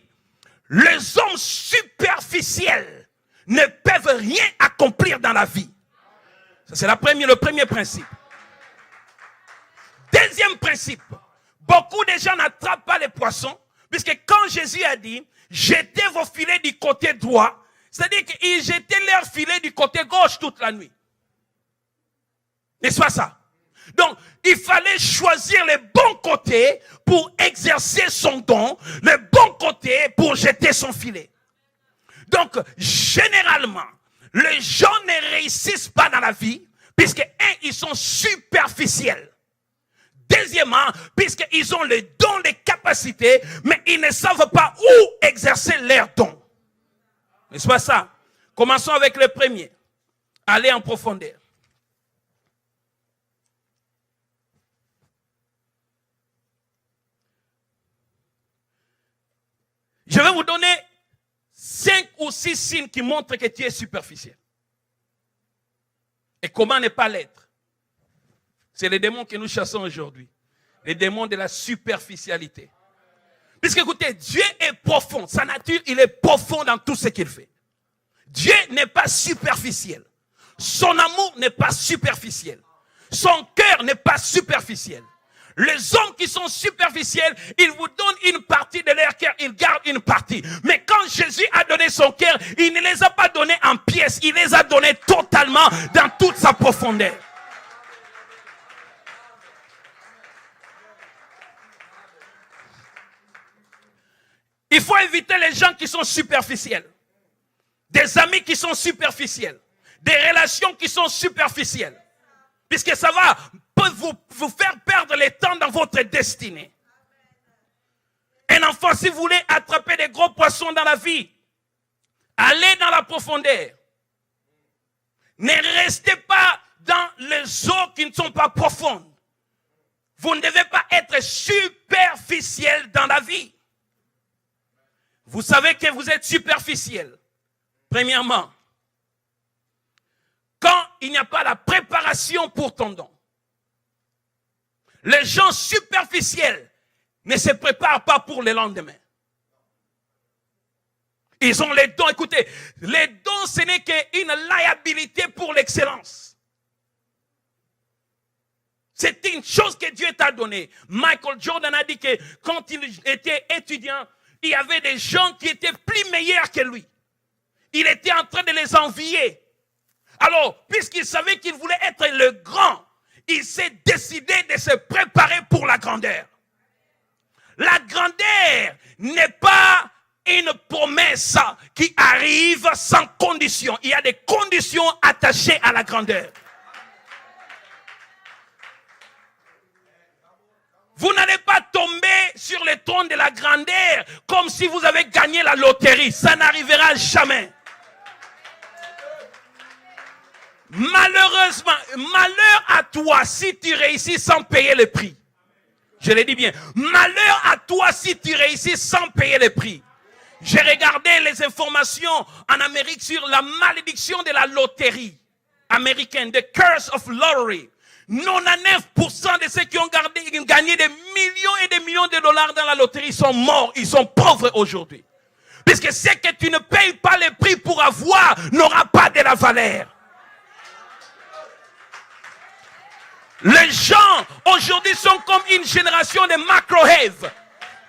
les hommes superficiels ne peuvent rien accomplir dans la vie. Ça, c'est le premier principe. Deuxième principe, beaucoup de gens n'attrapent pas les poissons, puisque quand Jésus a dit, jetez vos filets du côté droit, c'est-à-dire qu'ils jetaient leurs filets du côté gauche toute la nuit. N'est-ce pas ça? Donc, il fallait choisir le bon côté pour exercer son don, le bon côté pour jeter son filet. Donc, généralement, les gens ne réussissent pas dans la vie, puisque, ils sont superficiels. Deuxièmement, puisqu'ils ont le don, les capacités, mais ils ne savent pas où exercer leur don. N'est-ce pas ça? Commençons avec le premier. Allez en profondeur. Je vais vous donner 5 ou 6 signes qui montrent que tu es superficiel. Et comment ne pas l'être? C'est les démons que nous chassons aujourd'hui. Les démons de la superficialité. Puisque écoutez, Dieu est profond. Sa nature, il est profond dans tout ce qu'il fait. Dieu n'est pas superficiel. Son amour n'est pas superficiel. Son cœur n'est pas superficiel. Les hommes qui sont superficiels, ils vous donnent une partie de leur cœur, ils gardent une partie. Mais quand Jésus a donné son cœur, il ne les a pas donnés en pièces, il les a donnés totalement dans toute sa profondeur. Il faut éviter les gens qui sont superficiels. Des amis qui sont superficiels. Des relations qui sont superficielles. Puisque ça va peut vous faire perdre le temps dans votre destinée. Un enfant, si vous voulez attraper des gros poissons dans la vie, allez dans la profondeur. Ne restez pas dans les eaux qui ne sont pas profondes. Vous ne devez pas être superficiel dans la vie. Vous savez que vous êtes superficiel. Premièrement, quand il n'y a pas la préparation pour ton don. Les gens superficiels ne se préparent pas pour le lendemain. Ils ont les dons. Écoutez, les dons, ce n'est qu'une liabilité pour l'excellence. C'est une chose que Dieu t'a donnée. Michael Jordan a dit que quand il était étudiant, il y avait des gens qui étaient plus meilleurs que lui. Il était en train de les envier. Alors, puisqu'il savait qu'il voulait être le grand, il s'est décidé de se préparer pour la grandeur. La grandeur n'est pas une promesse qui arrive sans condition. Il y a des conditions attachées à la grandeur. Vous n'allez pas tomber sur le trône de la grandeur comme si vous avez gagné la loterie. Ça n'arrivera jamais. Malheureusement, malheur à toi si tu réussis sans payer le prix. Je le dis bien. Malheur à toi si tu réussis sans payer le prix. J'ai regardé les informations en Amérique sur la malédiction de la loterie américaine, the curse of lottery. 99% de ceux qui ont gagné des millions et des millions de dollars dans la loterie sont morts, ils sont pauvres aujourd'hui. Puisque ce que tu ne payes pas le prix pour avoir n'aura pas de la valeur. Les gens aujourd'hui sont comme une génération de macro-have.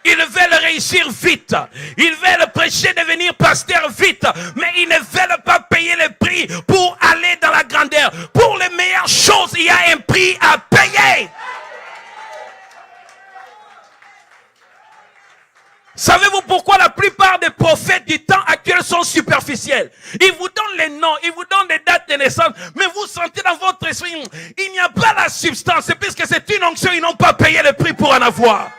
Ils veulent réussir vite. Ils veulent prêcher, devenir pasteur vite. Mais ils ne veulent pas payer le prix pour aller dans la grandeur. Pour les meilleures choses, il y a un prix à payer. Savez-vous pourquoi la plupart des prophètes du temps actuel sont superficiels? Ils vous donnent les noms, ils vous donnent les dates de naissance, mais vous sentez dans votre esprit, il n'y a pas la substance, puisque c'est une onction, ils n'ont pas payé le prix pour en avoir.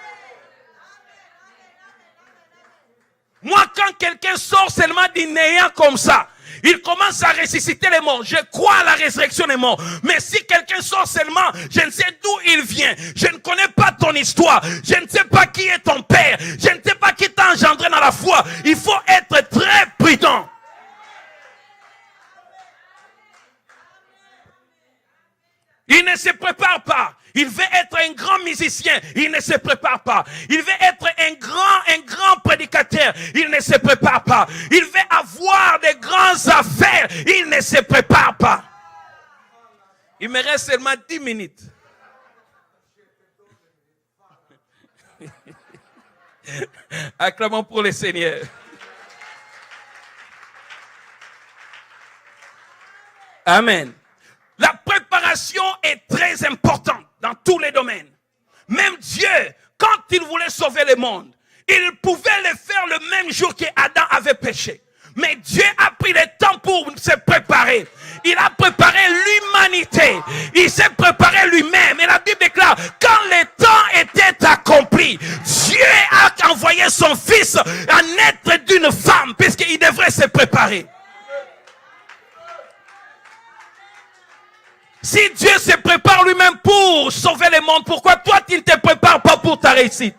Moi, quand quelqu'un sort seulement du néant comme ça, il commence à ressusciter les morts. Je crois à la résurrection des morts. Mais si quelqu'un sort seulement, je ne sais d'où il vient. Je ne connais pas ton histoire. Je ne sais pas qui est ton père. Je ne sais pas qui t'a engendré dans la foi. Il faut être très prudent. Il ne se prépare pas. Il veut être un grand musicien. Il ne se prépare pas. Il veut être un grand prédicateur. Il ne se prépare pas. Il veut avoir de grandes affaires. Il ne se prépare pas. Il me reste seulement 10 minutes. Acclamons pour le Seigneur. Amen. La préparation est très importante dans tous les domaines. Même Dieu, quand il voulait sauver le monde, il pouvait le faire le même jour qu'Adam avait péché. Mais Dieu a pris le temps pour se préparer. Il a préparé l'humanité. Il s'est préparé lui-même. Et la Bible déclare, quand le temps était accompli, Dieu a envoyé son fils à naître d'une femme, puisqu'il devrait se préparer. Si Dieu se prépare lui-même pour sauver le monde, pourquoi toi tu ne te prépares pas pour ta réussite?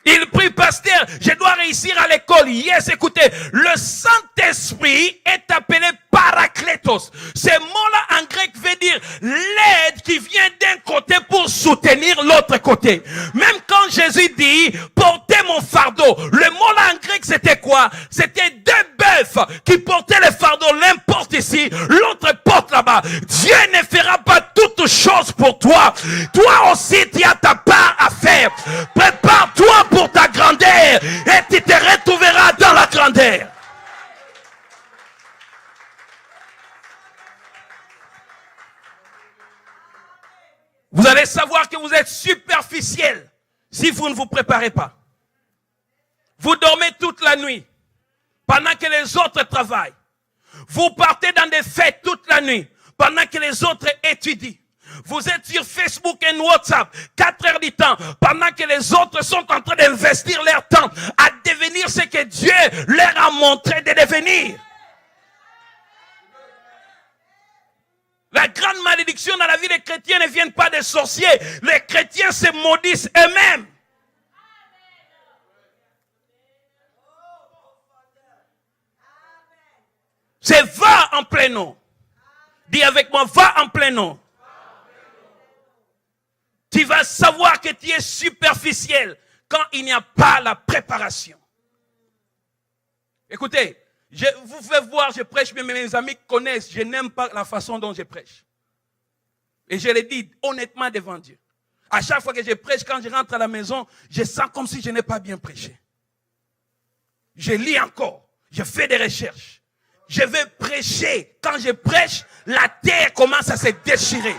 Il prie, pasteur, je dois réussir à l'école. Yes, écoutez, le Saint-Esprit est appelé Parakletos. Ce mot-là en grec veut dire l'aide qui vient d'un côté pour soutenir l'autre côté. Même quand Jésus dit, portez mon fardeau, le mot-là en grec c'était quoi? C'était deux bœufs qui portaient le fardeau. L'un porte ici, l'autre porte là-bas. Dieu ne fera pas toutes choses pour toi. Toi aussi, tu as ta part à faire. Prépare-toi pour ta grandeur et tu te retrouveras dans la grandeur. Vous allez savoir que vous êtes superficiel si vous ne vous préparez pas. Vous dormez toute la nuit pendant que les autres travaillent. Vous partez dans des fêtes toute la nuit pendant que les autres étudient. Vous êtes sur Facebook et WhatsApp 4 heures du temps pendant que les autres sont en train d'investir leur temps à devenir ce que Dieu leur a montré de devenir. La grande malédiction dans la vie des chrétiens ne vient pas des sorciers. Les chrétiens se maudissent eux-mêmes. C'est va en plein nom. Dis avec moi, va en plein nom. Tu vas savoir que tu es superficiel quand il n'y a pas la préparation. Écoutez, vous pouvez voir, je prêche, mais mes amis connaissent, je n'aime pas la façon dont je prêche. Et je le dis honnêtement devant Dieu. À chaque fois que je prêche, quand je rentre à la maison, je sens comme si je n'ai pas bien prêché. Je lis encore, je fais des recherches. Je vais prêcher. Quand je prêche, la terre commence à se déchirer.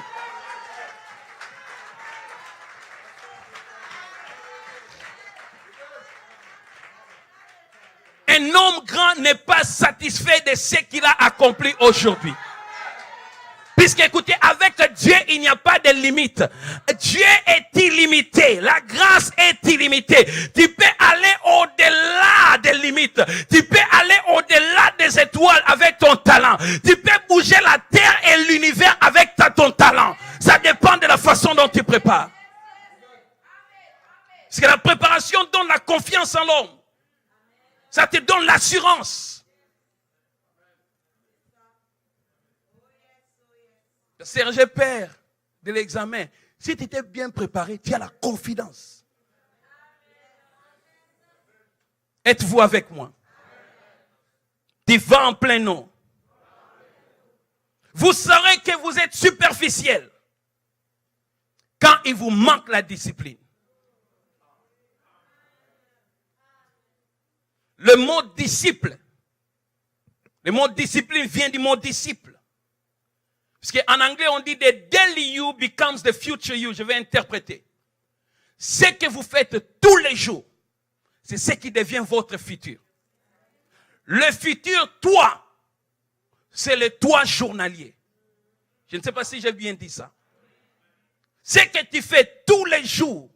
Un homme grand n'est pas satisfait de ce qu'il a accompli aujourd'hui. Puisque, écoutez, avec Dieu, il n'y a pas de limite. Dieu est illimité. La grâce est illimitée. Tu peux aller au-delà des limites. Tu peux aller au-delà des étoiles avec ton talent. Tu peux bouger la terre et l'univers avec ton talent. Ça dépend de la façon dont tu prépares. Parce que la préparation donne la confiance en l'homme. Ça te donne l'assurance. Serge Père de l'examen, si tu étais bien préparé, tu as la confidence. Êtes-vous avec moi? Tu vas en plein nom. Vous saurez que vous êtes superficiel quand il vous manque la discipline. Le mot disciple, le mot discipline vient du mot disciple. Parce qu'en anglais, on dit the daily you becomes the future you. Je vais interpréter. Ce que vous faites tous les jours, c'est ce qui devient votre futur. Le futur toi, c'est le toi journalier. Je ne sais pas si j'ai bien dit ça. Ce que tu fais tous les jours,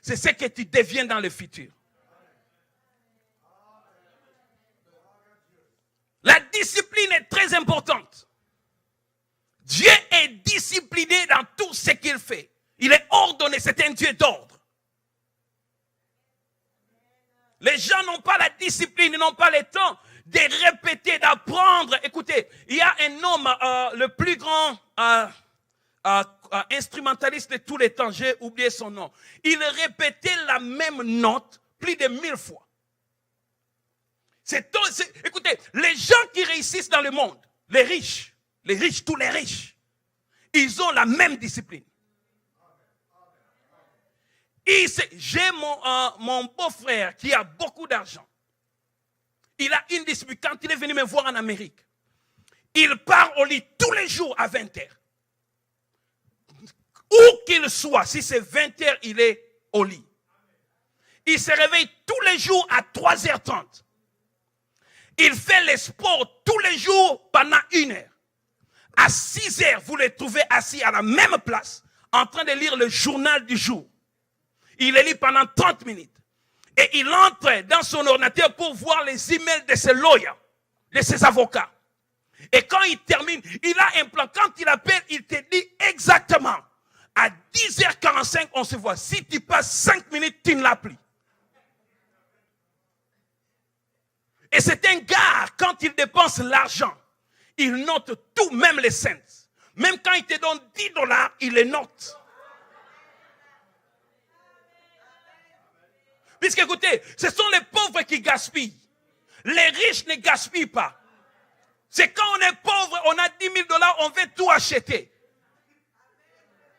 c'est ce que tu deviens dans le futur. La discipline est très importante. Dieu est discipliné dans tout ce qu'il fait. Il est ordonné, c'est un Dieu d'ordre. Les gens n'ont pas la discipline, ils n'ont pas le temps de répéter, d'apprendre. Écoutez, il y a un homme, le plus grand instrumentaliste de tous les temps, j'ai oublié son nom. Il répétait la même note plus de 1000 fois. Écoutez, les gens qui réussissent dans le monde, les riches, tous les riches, ils ont la même discipline. J'ai mon beau-frère qui a beaucoup d'argent. Il a une discipline. Quand il est venu me voir en Amérique, il part au lit tous les jours à 20h. Où qu'il soit, si c'est 20h, il est au lit. Il se réveille tous les jours à 3h30. Il fait le sport tous les jours pendant 1 heure. À 6h, vous le trouvez assis à la même place, en train de lire le journal du jour. Il le lit pendant 30 minutes. Et il entre dans son ordinateur pour voir les emails de ses lawyers, de ses avocats. Et quand il termine, il a un plan. Quand il appelle, il te dit exactement. À 10h45, on se voit. Si tu passes 5 minutes, tu ne l'as plus. Et c'est un gars, quand il dépense l'argent, il note tout, même les cents. Même quand il te donne $10, il les note. Puisque écoutez, ce sont les pauvres qui gaspillent. Les riches ne gaspillent pas. C'est quand on est pauvre, on a $10,000, on veut tout acheter.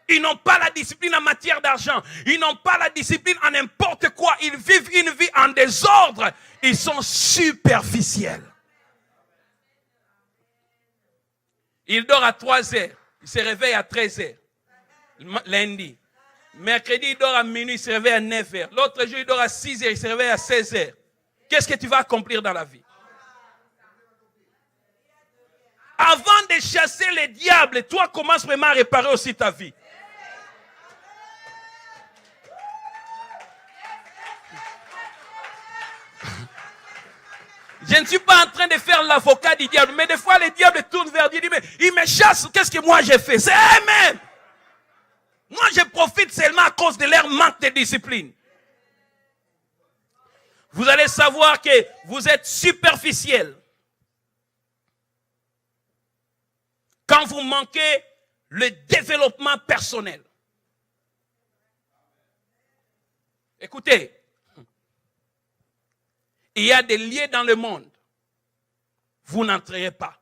Ils n'ont pas la discipline en matière d'argent. Ils n'ont pas la discipline en n'importe quoi. Ils vivent une vie en désordre. Ils sont superficiels. Il dort à 3h. Il se réveille à 13h. Lundi. Mercredi, il dort à minuit. Il se réveille à 9h. L'autre jour, il dort à 6h. Il se réveille à 16h. Qu'est-ce que tu vas accomplir dans la vie? Avant de chasser les diables, toi commence vraiment à réparer aussi ta vie. Je ne suis pas en train de faire l'avocat du diable, mais des fois les diables tournent vers Dieu et disent, mais il me chasse, qu'est-ce que moi j'ai fait? C'est eux-mêmes. Moi je profite seulement à cause de leur manque de discipline. Vous allez savoir que vous êtes superficiel quand vous manquez le développement personnel. Écoutez, Il y a des lieux dans le monde. Vous n'entrerez pas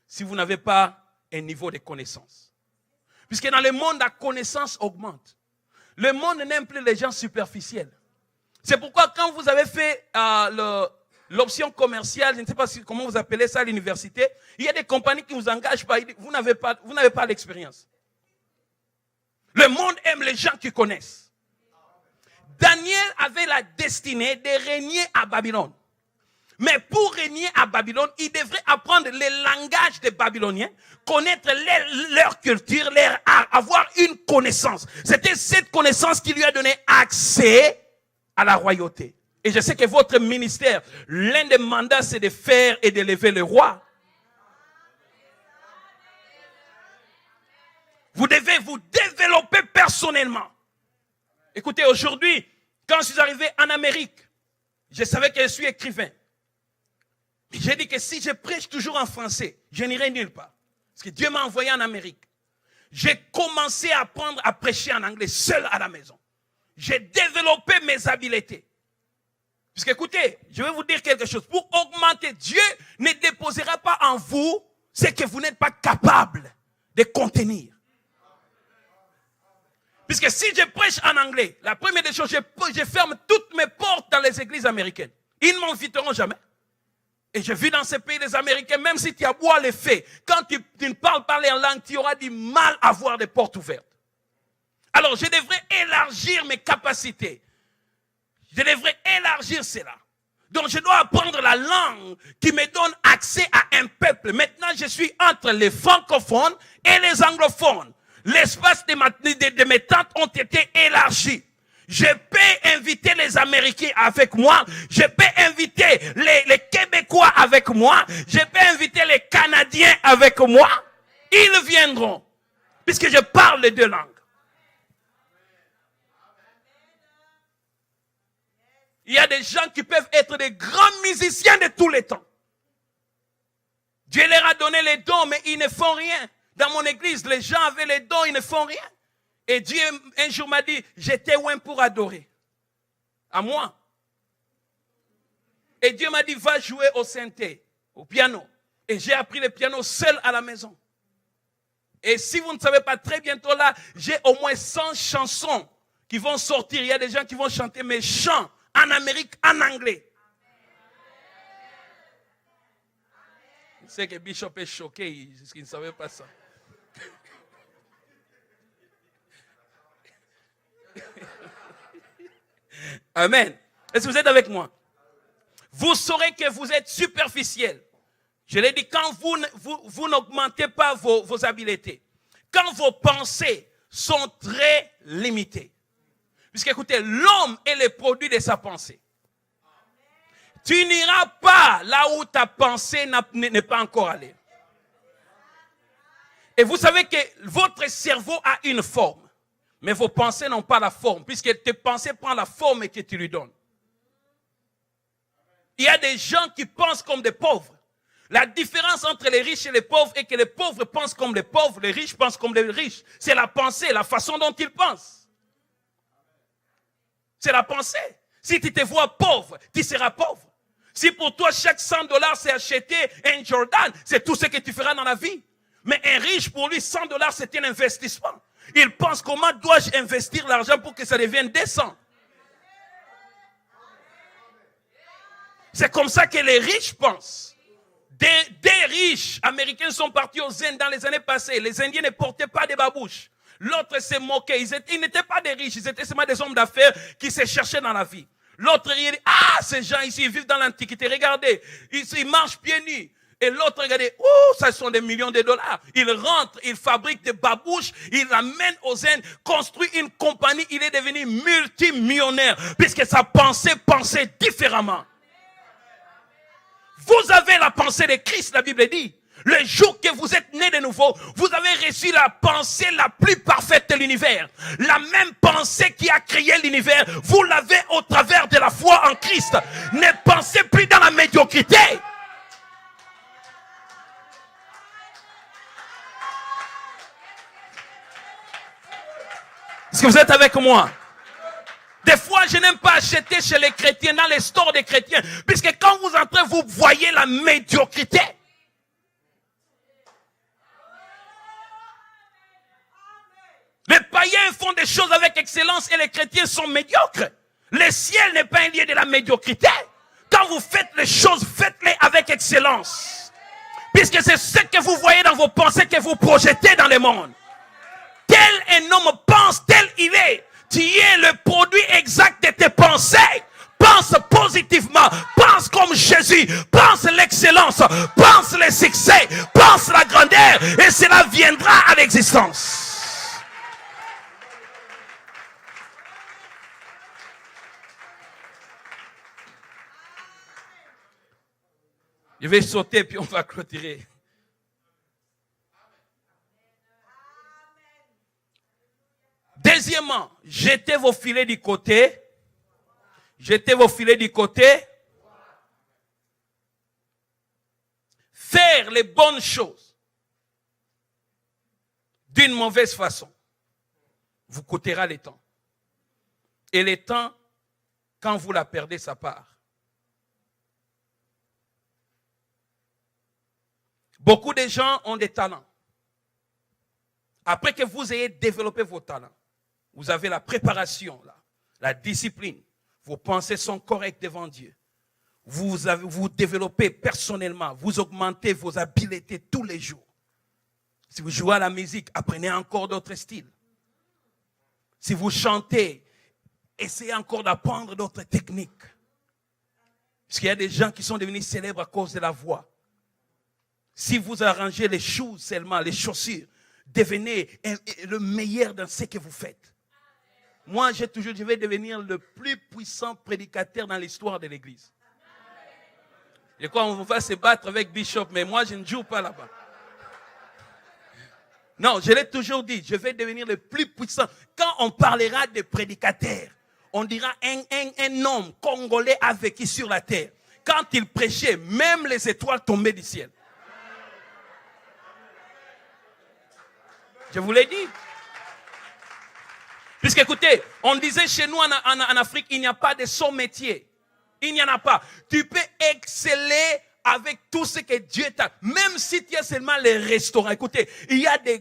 si vous n'avez pas un niveau de connaissance. Puisque dans le monde, la connaissance augmente. Le monde n'aime plus les gens superficiels. C'est pourquoi quand vous avez fait l'option commerciale, je ne sais pas comment vous appelez ça à l'université, il y a des compagnies qui vous engagent pas, vous n'avez pas l'expérience. Le monde aime les gens qui connaissent. Daniel avait la destinée de régner à Babylone. Mais pour régner à Babylone, il devrait apprendre les langages des Babyloniens, connaître leur culture, leur art, avoir une connaissance. C'était cette connaissance qui lui a donné accès à la royauté. Et je sais que votre ministère, l'un des mandats, c'est de faire et d'élever le roi. Vous devez vous développer personnellement. Écoutez, aujourd'hui, quand je suis arrivé en Amérique, je savais que je suis écrivain. J'ai dit que si je prêche toujours en français, je n'irai nulle part. Parce que Dieu m'a envoyé en Amérique. J'ai commencé à apprendre à prêcher en anglais seul à la maison. J'ai développé mes habiletés. Puisque écoutez, je vais vous dire quelque chose. Pour augmenter, Dieu ne déposera pas en vous ce que vous n'êtes pas capable de contenir. Puisque si je prêche en anglais, la première des choses, je ferme toutes mes portes dans les églises américaines. Ils ne m'inviteront jamais. Et je vis dans ces pays des Américains, même si tu as beau les faits, quand tu ne parles pas leur langue, tu auras du mal à avoir des portes ouvertes. Alors, je devrais élargir mes capacités. Je devrais élargir cela. Donc, je dois apprendre la langue qui me donne accès à un peuple. Maintenant, je suis entre les francophones et les anglophones. L'espace de mes tentes ont été élargis. Je peux inviter les Américains avec moi. Je peux inviter les Québécois avec moi. Je peux inviter les Canadiens avec moi. Ils viendront. Puisque je parle les deux langues. Il y a des gens qui peuvent être des grands musiciens de tous les temps. Dieu leur a donné les dons, mais ils ne font rien. Dans mon église, les gens avaient les dons, ils ne font rien. Et Dieu, un jour, m'a dit, j'étais loin pour adorer. À moi. Et Dieu m'a dit, va jouer au synthé, au piano. Et j'ai appris le piano seul à la maison. Et si vous ne savez pas, très bientôt là, j'ai au moins 100 chansons qui vont sortir. Il y a des gens qui vont chanter mes chants en Amérique, en anglais. Je sais que Bishop est choqué, parce qu'il ne savait pas ça. Amen. Est-ce que vous êtes avec moi? Vous saurez que vous êtes superficiel. Je l'ai dit, quand vous n'augmentez pas vos habiletés, quand vos pensées sont très limitées. Puisque écoutez, l'homme est le produit de sa pensée. Tu n'iras pas là où ta pensée n'est pas encore allée. Et vous savez que votre cerveau a une forme. Mais vos pensées n'ont pas la forme, puisque tes pensées prennent la forme que tu lui donnes. Il y a des gens qui pensent comme des pauvres. La différence entre les riches et les pauvres est que les pauvres pensent comme les pauvres, les riches pensent comme les riches. C'est la pensée, la façon dont ils pensent. C'est la pensée. Si tu te vois pauvre, tu seras pauvre. Si pour toi, chaque $100 c'est acheter un Jordan, c'est tout ce que tu feras dans la vie. Mais un riche, pour lui, $100 c'est un investissement. Il pense comment dois-je investir l'argent pour que ça devienne décent. C'est comme ça que les riches pensent. Des riches américains sont partis aux Indes dans les années passées. Les Indiens ne portaient pas de babouches. L'autre s'est moqué. Ils n'étaient pas des riches, ils étaient seulement des hommes d'affaires qui se cherchaient dans la vie. L'autre, il dit, ces gens ici, ils vivent dans l'Antiquité. Regardez, ils marchent pieds nus. Et l'autre, regardez, ça sont des millions de dollars. Il rentre, il fabrique des babouches, il l'amène aux Indes, construit une compagnie, il est devenu multimillionnaire, puisque sa pensée pensait différemment. Vous avez la pensée de Christ, la Bible dit. Le jour que vous êtes né de nouveau, vous avez reçu la pensée la plus parfaite de l'univers. La même pensée qui a créé l'univers, vous l'avez au travers de la foi en Christ. Ne pensez plus dans la médiocrité. Est-ce que vous êtes avec moi? Des fois, je n'aime pas acheter chez les chrétiens, dans les stores des chrétiens, puisque quand vous entrez, vous voyez la médiocrité. Les païens font des choses avec excellence et les chrétiens sont médiocres. Le ciel n'est pas un lieu de la médiocrité. Quand vous faites les choses, faites-les avec excellence. Puisque c'est ce que vous voyez dans vos pensées que vous projetez dans le monde. Tel un homme pense, tel il est. Tu es le produit exact de tes pensées. Pense positivement. Pense comme Jésus. Pense l'excellence. Pense le succès. Pense la grandeur. Et cela viendra à l'existence. Je vais sauter puis on va clôturer. Deuxièmement, jetez vos filets du côté. Jetez vos filets du côté. Faire les bonnes choses d'une mauvaise façon vous coûtera le temps. Et le temps, quand vous la perdez, ça part. Beaucoup de gens ont des talents. Après que vous ayez développé vos talents, vous avez la préparation, la discipline. Vos pensées sont correctes devant Dieu. Vous développez personnellement, vous augmentez vos habiletés tous les jours. Si vous jouez à la musique, apprenez encore d'autres styles. Si vous chantez, essayez encore d'apprendre d'autres techniques. Parce qu'il y a des gens qui sont devenus célèbres à cause de la voix. Si vous arrangez les choses seulement, les chaussures, devenez le meilleur dans ce que vous faites. Moi, je vais devenir le plus puissant prédicateur dans l'histoire de l'Église. Je crois qu'on va se battre avec Bishop, mais moi, je ne joue pas là-bas. Non, je l'ai toujours dit, je vais devenir le plus puissant. Quand on parlera de prédicateurs, on dira un homme congolais a vécu sur la terre. Quand il prêchait, même les étoiles tombaient du ciel. Je vous l'ai dit. Puisque écoutez, on disait chez nous en Afrique, il n'y a pas de son métier. Il n'y en a pas. Tu peux exceller avec tout ce que Dieu t'a. Même si tu as seulement les restaurants. Écoutez, il y a des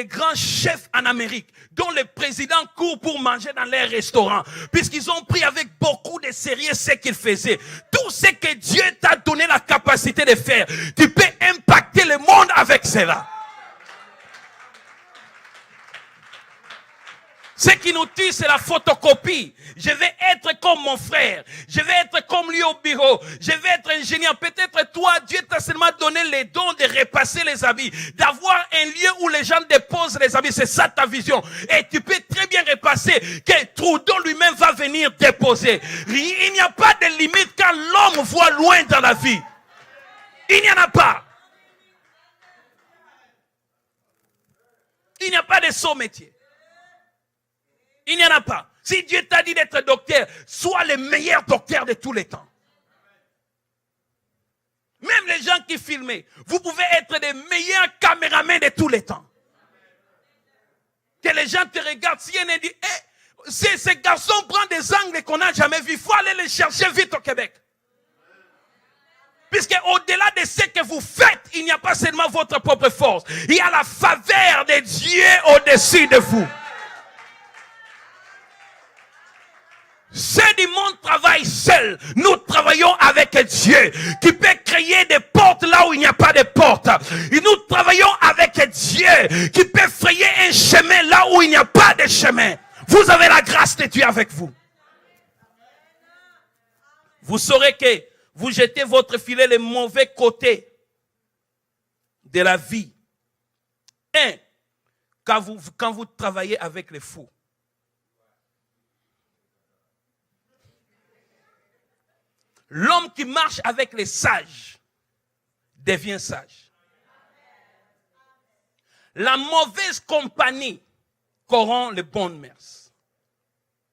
grands chefs en Amérique dont le président court pour manger dans les restaurants. Puisqu'ils ont pris avec beaucoup de sérieux ce qu'ils faisaient. Tout ce que Dieu t'a donné la capacité de faire, tu peux impacter le monde avec cela. Ce qui nous tue, c'est la photocopie. Je vais être comme mon frère. Je vais être comme lui au bureau. Je vais être ingénieur. Peut-être toi, Dieu t'a seulement donné les dons de repasser les habits. D'avoir un lieu où les gens déposent les habits. C'est ça ta vision. Et tu peux très bien repasser que Trudeau lui-même va venir déposer. Il n'y a pas de limite quand l'homme voit loin dans la vie. Il n'y en a pas. Il n'y a pas de saut métier. Il n'y en a pas. Si Dieu t'a dit d'être docteur, sois le meilleur docteur de tous les temps. Même les gens qui filment, vous pouvez être les meilleurs caméramans de tous les temps. Que les gens te regardent, si on dit, ce garçon prend des angles qu'on n'a jamais vus, il faut aller les chercher vite au Québec. Puisque au-delà de ce que vous faites, il n'y a pas seulement votre propre force. Il y a la faveur de Dieu au-dessus de vous. Ceux du monde travaillent seuls. Nous travaillons avec Dieu qui peut créer des portes là où il n'y a pas de portes. Et nous travaillons avec Dieu qui peut frayer un chemin là où il n'y a pas de chemin. Vous avez la grâce de Dieu avec vous. Vous saurez que vous jetez votre filet le mauvais côté de la vie. Quand vous travaillez avec les fous. L'homme qui marche avec les sages devient sage. La mauvaise compagnie corrompt les bonnes mœurs.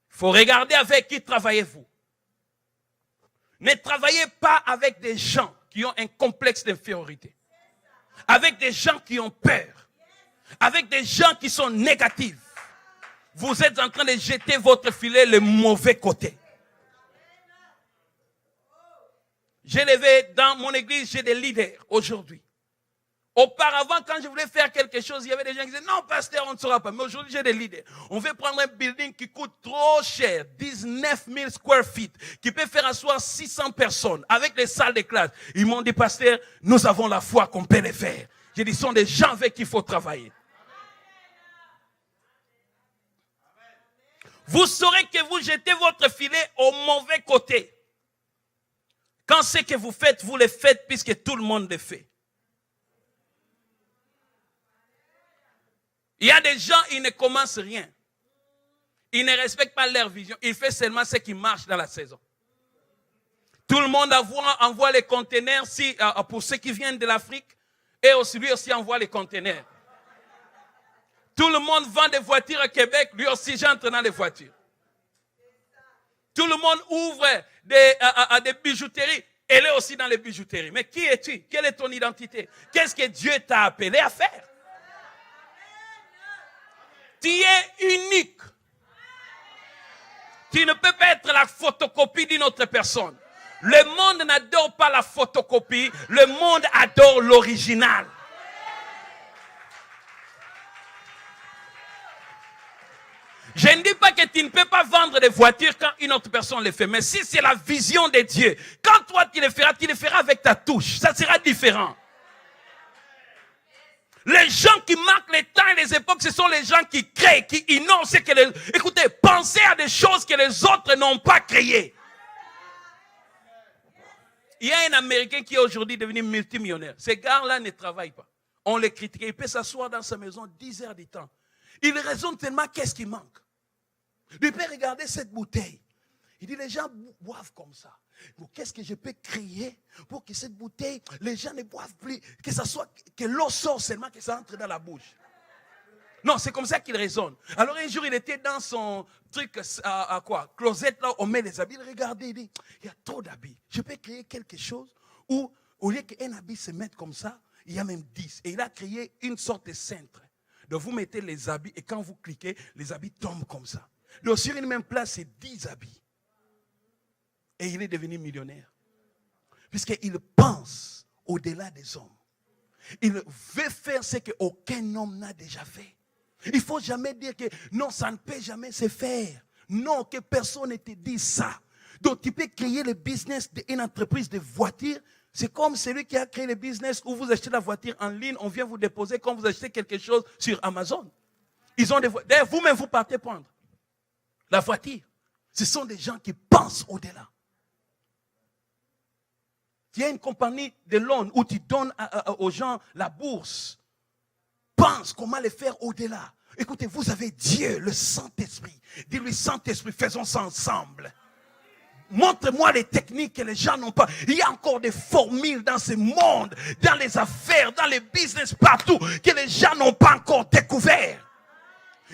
Il faut regarder avec qui travaillez-vous. Ne travaillez pas avec des gens qui ont un complexe d'infériorité. Avec des gens qui ont peur. Avec des gens qui sont négatifs. vous êtes en train de jeter votre filet le mauvais côté. J'ai levé dans mon église, j'ai des leaders aujourd'hui. Auparavant, quand je voulais faire quelque chose, il y avait des gens qui disaient, non, pasteur, on ne saura pas. Mais aujourd'hui, j'ai des leaders. On veut prendre un building qui coûte trop cher, 19 000 square feet, qui peut faire asseoir 600 personnes, avec les salles de classe. Ils m'ont dit, pasteur, nous avons la foi qu'on peut les faire. J'ai dit, ce sont des gens avec qui il faut travailler. Vous saurez que vous jetez votre filet au mauvais côté. Quand ce que vous faites, vous le faites puisque tout le monde le fait. Il y a des gens, ils ne commencent rien. Ils ne respectent pas leur vision. Ils font seulement ce qui marche dans la saison. Tout le monde envoie les conteneurs pour ceux qui viennent de l'Afrique et aussi, lui aussi envoie les conteneurs. Tout le monde vend des voitures à Québec, lui aussi j'entre dans les voitures. Tout le monde ouvre des bijouteries, elle est aussi dans les bijouteries. Mais qui es-tu? Quelle est ton identité? Qu'est-ce que Dieu t'a appelé à faire? Tu es unique. Tu ne peux pas être la photocopie d'une autre personne. Le monde n'adore pas la photocopie, le monde adore l'original. Je ne dis pas que tu ne peux pas vendre des voitures quand une autre personne le fait. Mais si c'est la vision de Dieu, quand toi tu le feras avec ta touche. Ça sera différent. Les gens qui marquent les temps et les époques, ce sont les gens qui créent, qui innovent. Écoutez, pensez à des choses que les autres n'ont pas créées. Il y a un Américain qui est aujourd'hui devenu multimillionnaire. Ces gars-là ne travaillent pas. On les critique. Il peut s'asseoir dans sa maison 10 heures du temps. Il raisonne tellement qu'est-ce qui manque. Il peut regarder cette bouteille. Il dit, les gens boivent comme ça. Qu'est-ce que je peux créer pour que cette bouteille, les gens ne boivent plus, que l'eau sort seulement, que ça entre dans la bouche. Non, c'est comme ça qu'il raisonne. Alors un jour, il était dans son truc, closet, là, on met les habits. Il regardait, il dit, il y a trop d'habits. Je peux créer quelque chose où, au lieu qu'un habit se mette comme ça, il y a même 10. Et il a créé une sorte de cintre. Donc vous mettez les habits et quand vous cliquez, les habits tombent comme ça. Donc sur une même place, c'est 10 habits. Et il est devenu millionnaire. Puisqu'il pense au-delà des hommes. Il veut faire ce qu'aucun homme n'a déjà fait. Il ne faut jamais dire que non, ça ne peut jamais se faire. Non, que personne ne te dise ça. Donc tu peux créer le business d'une entreprise de voitures. C'est comme celui qui a créé le business où vous achetez la voiture en ligne, on vient vous déposer quand vous achetez quelque chose sur Amazon. Ils ont d'ailleurs, vous-même, vous partez prendre la voiture. Ce sont des gens qui pensent au-delà. Il y a une compagnie de loan où tu donnes aux gens la bourse. Pense comment le faire au-delà. Écoutez, vous avez Dieu, le Saint-Esprit. Dis-lui, Saint-Esprit, faisons ça ensemble. Montre-moi les techniques que les gens n'ont pas. Il y a encore des formules dans ce monde, dans les affaires, dans les business, partout, que les gens n'ont pas encore découvert.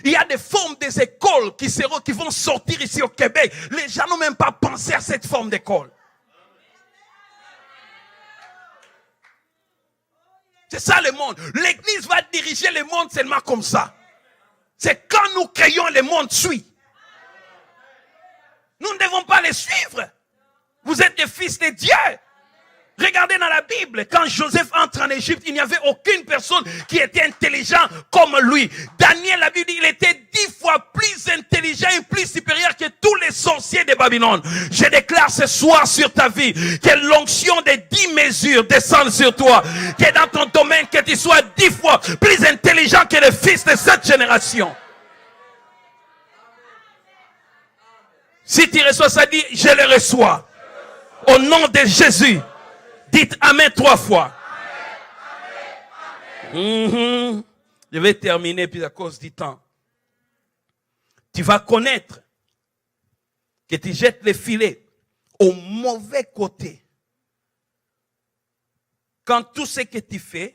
Il y a des formes des écoles qui vont sortir ici au Québec. Les gens n'ont même pas pensé à cette forme d'école. C'est ça le monde. L'église va diriger le monde seulement comme ça. C'est quand nous créons, le monde suit. Nous ne devons pas les suivre. Vous êtes des fils de Dieu. Regardez dans la Bible, quand Joseph entre en Égypte, il n'y avait aucune personne qui était intelligent comme lui. Daniel, la Bible dit, il était 10 fois plus intelligent et plus supérieur que tous les sorciers de Babylone. Je déclare ce soir sur ta vie que l'onction des 10 mesures descende sur toi. Que dans ton domaine, que tu sois 10 fois plus intelligent que les fils de cette génération. Si tu reçois ça, dis, je le reçois. Au nom de Jésus. Dites Amen 3 fois. Je vais terminer puis à cause du temps. Tu vas connaître que tu jettes les filets au mauvais côté. Quand tout ce que tu fais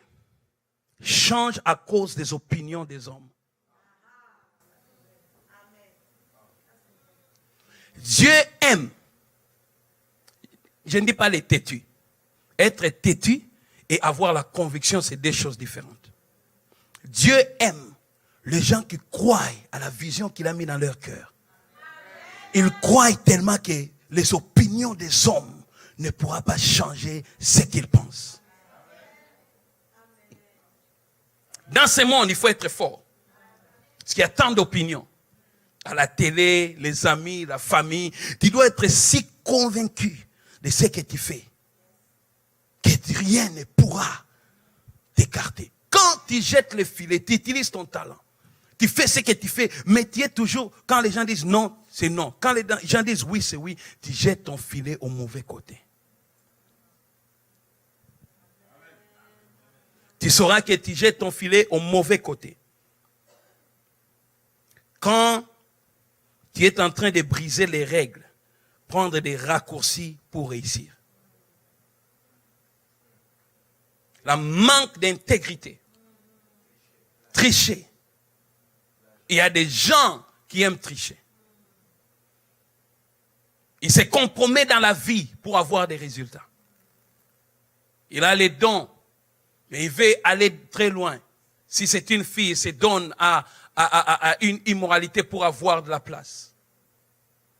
change à cause des opinions des hommes. Dieu aime. Je ne dis pas les têtus. Être têtu et avoir la conviction, c'est deux choses différentes. Dieu aime les gens qui croient à la vision qu'il a mis dans leur cœur, ils croient tellement que les opinions des hommes ne pourront pas changer ce qu'ils pensent. Dans ce monde, il faut être fort. Parce qu'il y a tant d'opinions. À la télé, les amis, la famille. Tu dois être si convaincu de ce que tu fais que rien ne pourra t'écarter. Quand tu jettes le filet, tu utilises ton talent. Tu fais ce que tu fais, mais tu es toujours, quand les gens disent non, c'est non. Quand les gens disent oui, c'est oui, tu jettes ton filet au mauvais côté. Tu sauras que tu jettes ton filet au mauvais côté. Quand tu es en train de briser les règles, prendre des raccourcis pour réussir. La manque d'intégrité. Tricher. Il y a des gens qui aiment tricher. Il se compromet dans la vie pour avoir des résultats. Il a les dons, mais il veut aller très loin. Si c'est une fille, il se donne à une immoralité pour avoir de la place.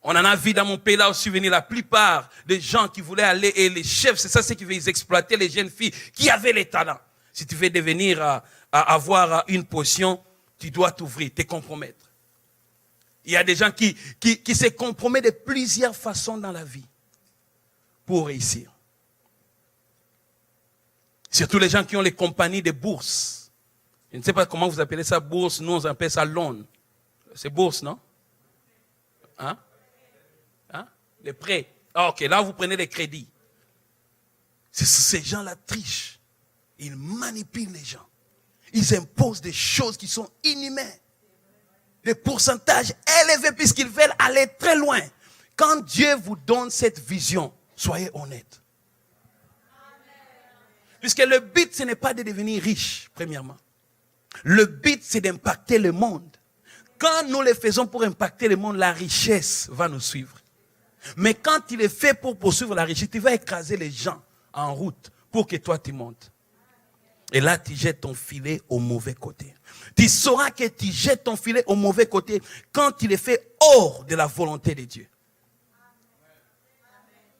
On en a vu dans mon pays là au souvenir, la plupart des gens qui voulaient aller, et les chefs, c'est ça ce qui veut exploiter les jeunes filles qui avaient les talents. Si tu veux devenir, à avoir une position, tu dois t'ouvrir, te compromettre. Il y a des gens qui se compromettent de plusieurs façons dans la vie pour réussir. Surtout les gens qui ont les compagnies de bourses. Je ne sais pas comment vous appelez ça, bourse. Nous, on appelle ça loan. C'est bourse, non? Hein? Les prêts. Ah, ok, là, vous prenez les crédits. Ces gens-là trichent. Ils manipulent les gens. Ils imposent des choses qui sont inhumaines. Des pourcentages élevés puisqu'ils veulent aller très loin. Quand Dieu vous donne cette vision, soyez honnête. Puisque le but, ce n'est pas de devenir riche, premièrement. Le but, c'est d'impacter le monde. Quand nous le faisons pour impacter le monde, la richesse va nous suivre. Mais quand il est fait pour poursuivre la richesse, tu vas écraser les gens en route pour que toi tu montes. Et là, tu jettes ton filet au mauvais côté. Tu sauras que tu jettes ton filet au mauvais côté quand il est fait hors de la volonté de Dieu.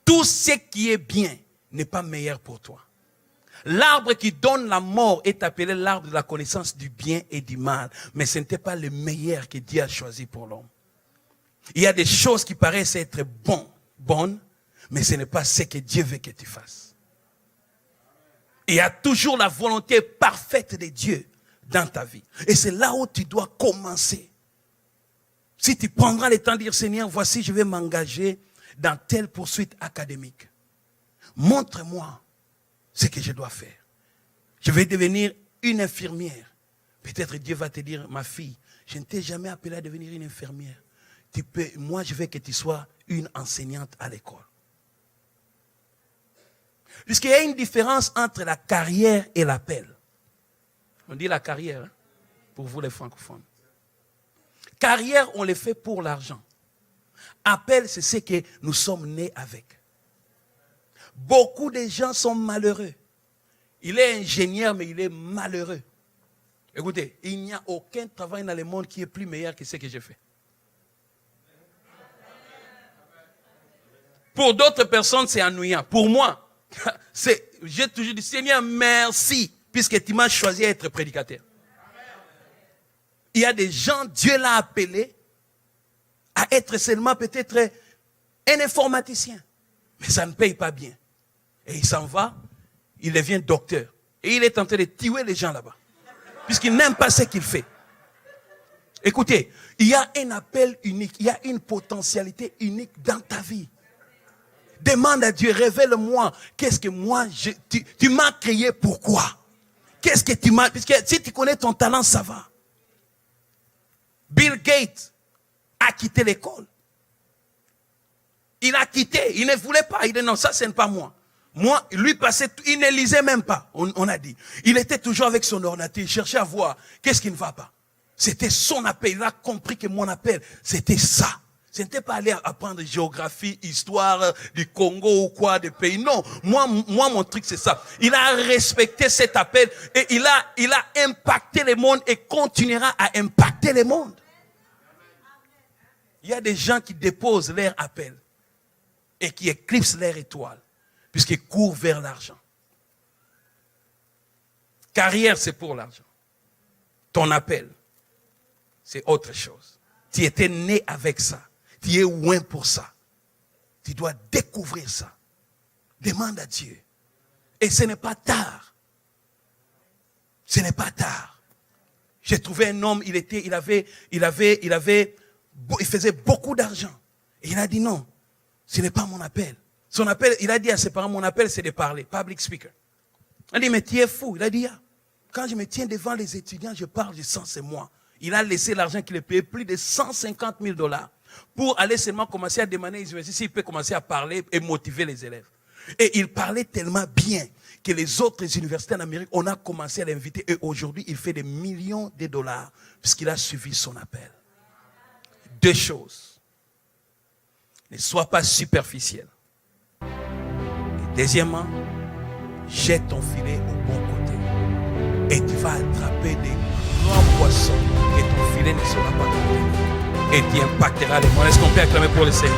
Tout ce qui est bien n'est pas meilleur pour toi. L'arbre qui donne la mort est appelé l'arbre de la connaissance du bien et du mal. Mais ce n'était pas le meilleur que Dieu a choisi pour l'homme. Il y a des choses qui paraissent être bonnes, mais ce n'est pas ce que Dieu veut que tu fasses. Il y a toujours la volonté parfaite de Dieu dans ta vie. Et c'est là où tu dois commencer. Si tu prendras le temps de dire, Seigneur, voici, je vais m'engager dans telle poursuite académique. Montre-moi ce que je dois faire. Je vais devenir une infirmière. Peut-être Dieu va te dire, ma fille, je ne t'ai jamais appelé à devenir une infirmière. Moi, je veux que tu sois une enseignante à l'école. Puisqu'il y a une différence entre la carrière et l'appel. On dit la carrière, hein, pour vous les francophones. Carrière, on le fait pour l'argent. Appel, c'est ce que nous sommes nés avec. Beaucoup de gens sont malheureux. Il est ingénieur, mais il est malheureux. Écoutez, il n'y a aucun travail dans le monde qui est plus meilleur que ce que j'ai fait. Pour d'autres personnes, c'est ennuyant. Pour moi, j'ai toujours dit, Seigneur, merci, puisque tu m'as choisi à être prédicateur. Il y a des gens, Dieu l'a appelé à être seulement peut-être un informaticien. Mais ça ne paye pas bien. Et il s'en va, il devient docteur. Et il est en train de tuer les gens là-bas. Puisqu'il n'aime pas ce qu'il fait. Écoutez, il y a un appel unique, il y a une potentialité unique dans ta vie. Demande à Dieu, révèle-moi, qu'est-ce que moi, tu m'as créé pourquoi? Qu'est-ce que tu m'as, parce que si tu connais ton talent, ça va. Bill Gates a quitté l'école. Il a quitté, il ne voulait pas, il dit non, ça ce n'est pas moi. Moi, lui passait, il ne lisait même pas, on a dit. Il était toujours avec son ordinateur, il cherchait à voir qu'est-ce qui ne va pas. C'était son appel, il a compris que mon appel, c'était ça. Ce n'était pas aller apprendre géographie, histoire du Congo ou quoi, des pays. Non, moi, mon truc, c'est ça. Il a respecté cet appel et il a impacté le monde et continuera à impacter le monde. Il y a des gens qui déposent leur appel et qui éclipsent leur étoile puisqu'ils courent vers l'argent. Carrière, c'est pour l'argent. Ton appel, c'est autre chose. Tu étais né avec ça. Tu es loin pour ça. Tu dois découvrir ça. Demande à Dieu. Et ce n'est pas tard. Ce n'est pas tard. J'ai trouvé un homme, il faisait beaucoup d'argent. Et il a dit non, ce n'est pas mon appel. Son appel, il a dit à ses parents, mon appel c'est de parler, public speaker. Il a dit, mais tu es fou. Il a dit, quand je me tiens devant les étudiants, je parle, je sens c'est moi. Il a laissé l'argent qu'il a payé, plus de 150 000 $, pour aller seulement commencer à demander aux universités s'il peut commencer à parler et motiver les élèves. Et il parlait tellement bien que les autres universités en Amérique, on a commencé à l'inviter. Et aujourd'hui, il fait des millions de dollars puisqu'il a suivi son appel. Deux choses. Ne sois pas superficiel. Et deuxièmement, jette ton filet au bon côté. Et tu vas attraper des grands poissons. Et ton filet ne sera pas contaminé. Et tu impacteras les mondes. Est-ce qu'on peut acclamer pour le Seigneur?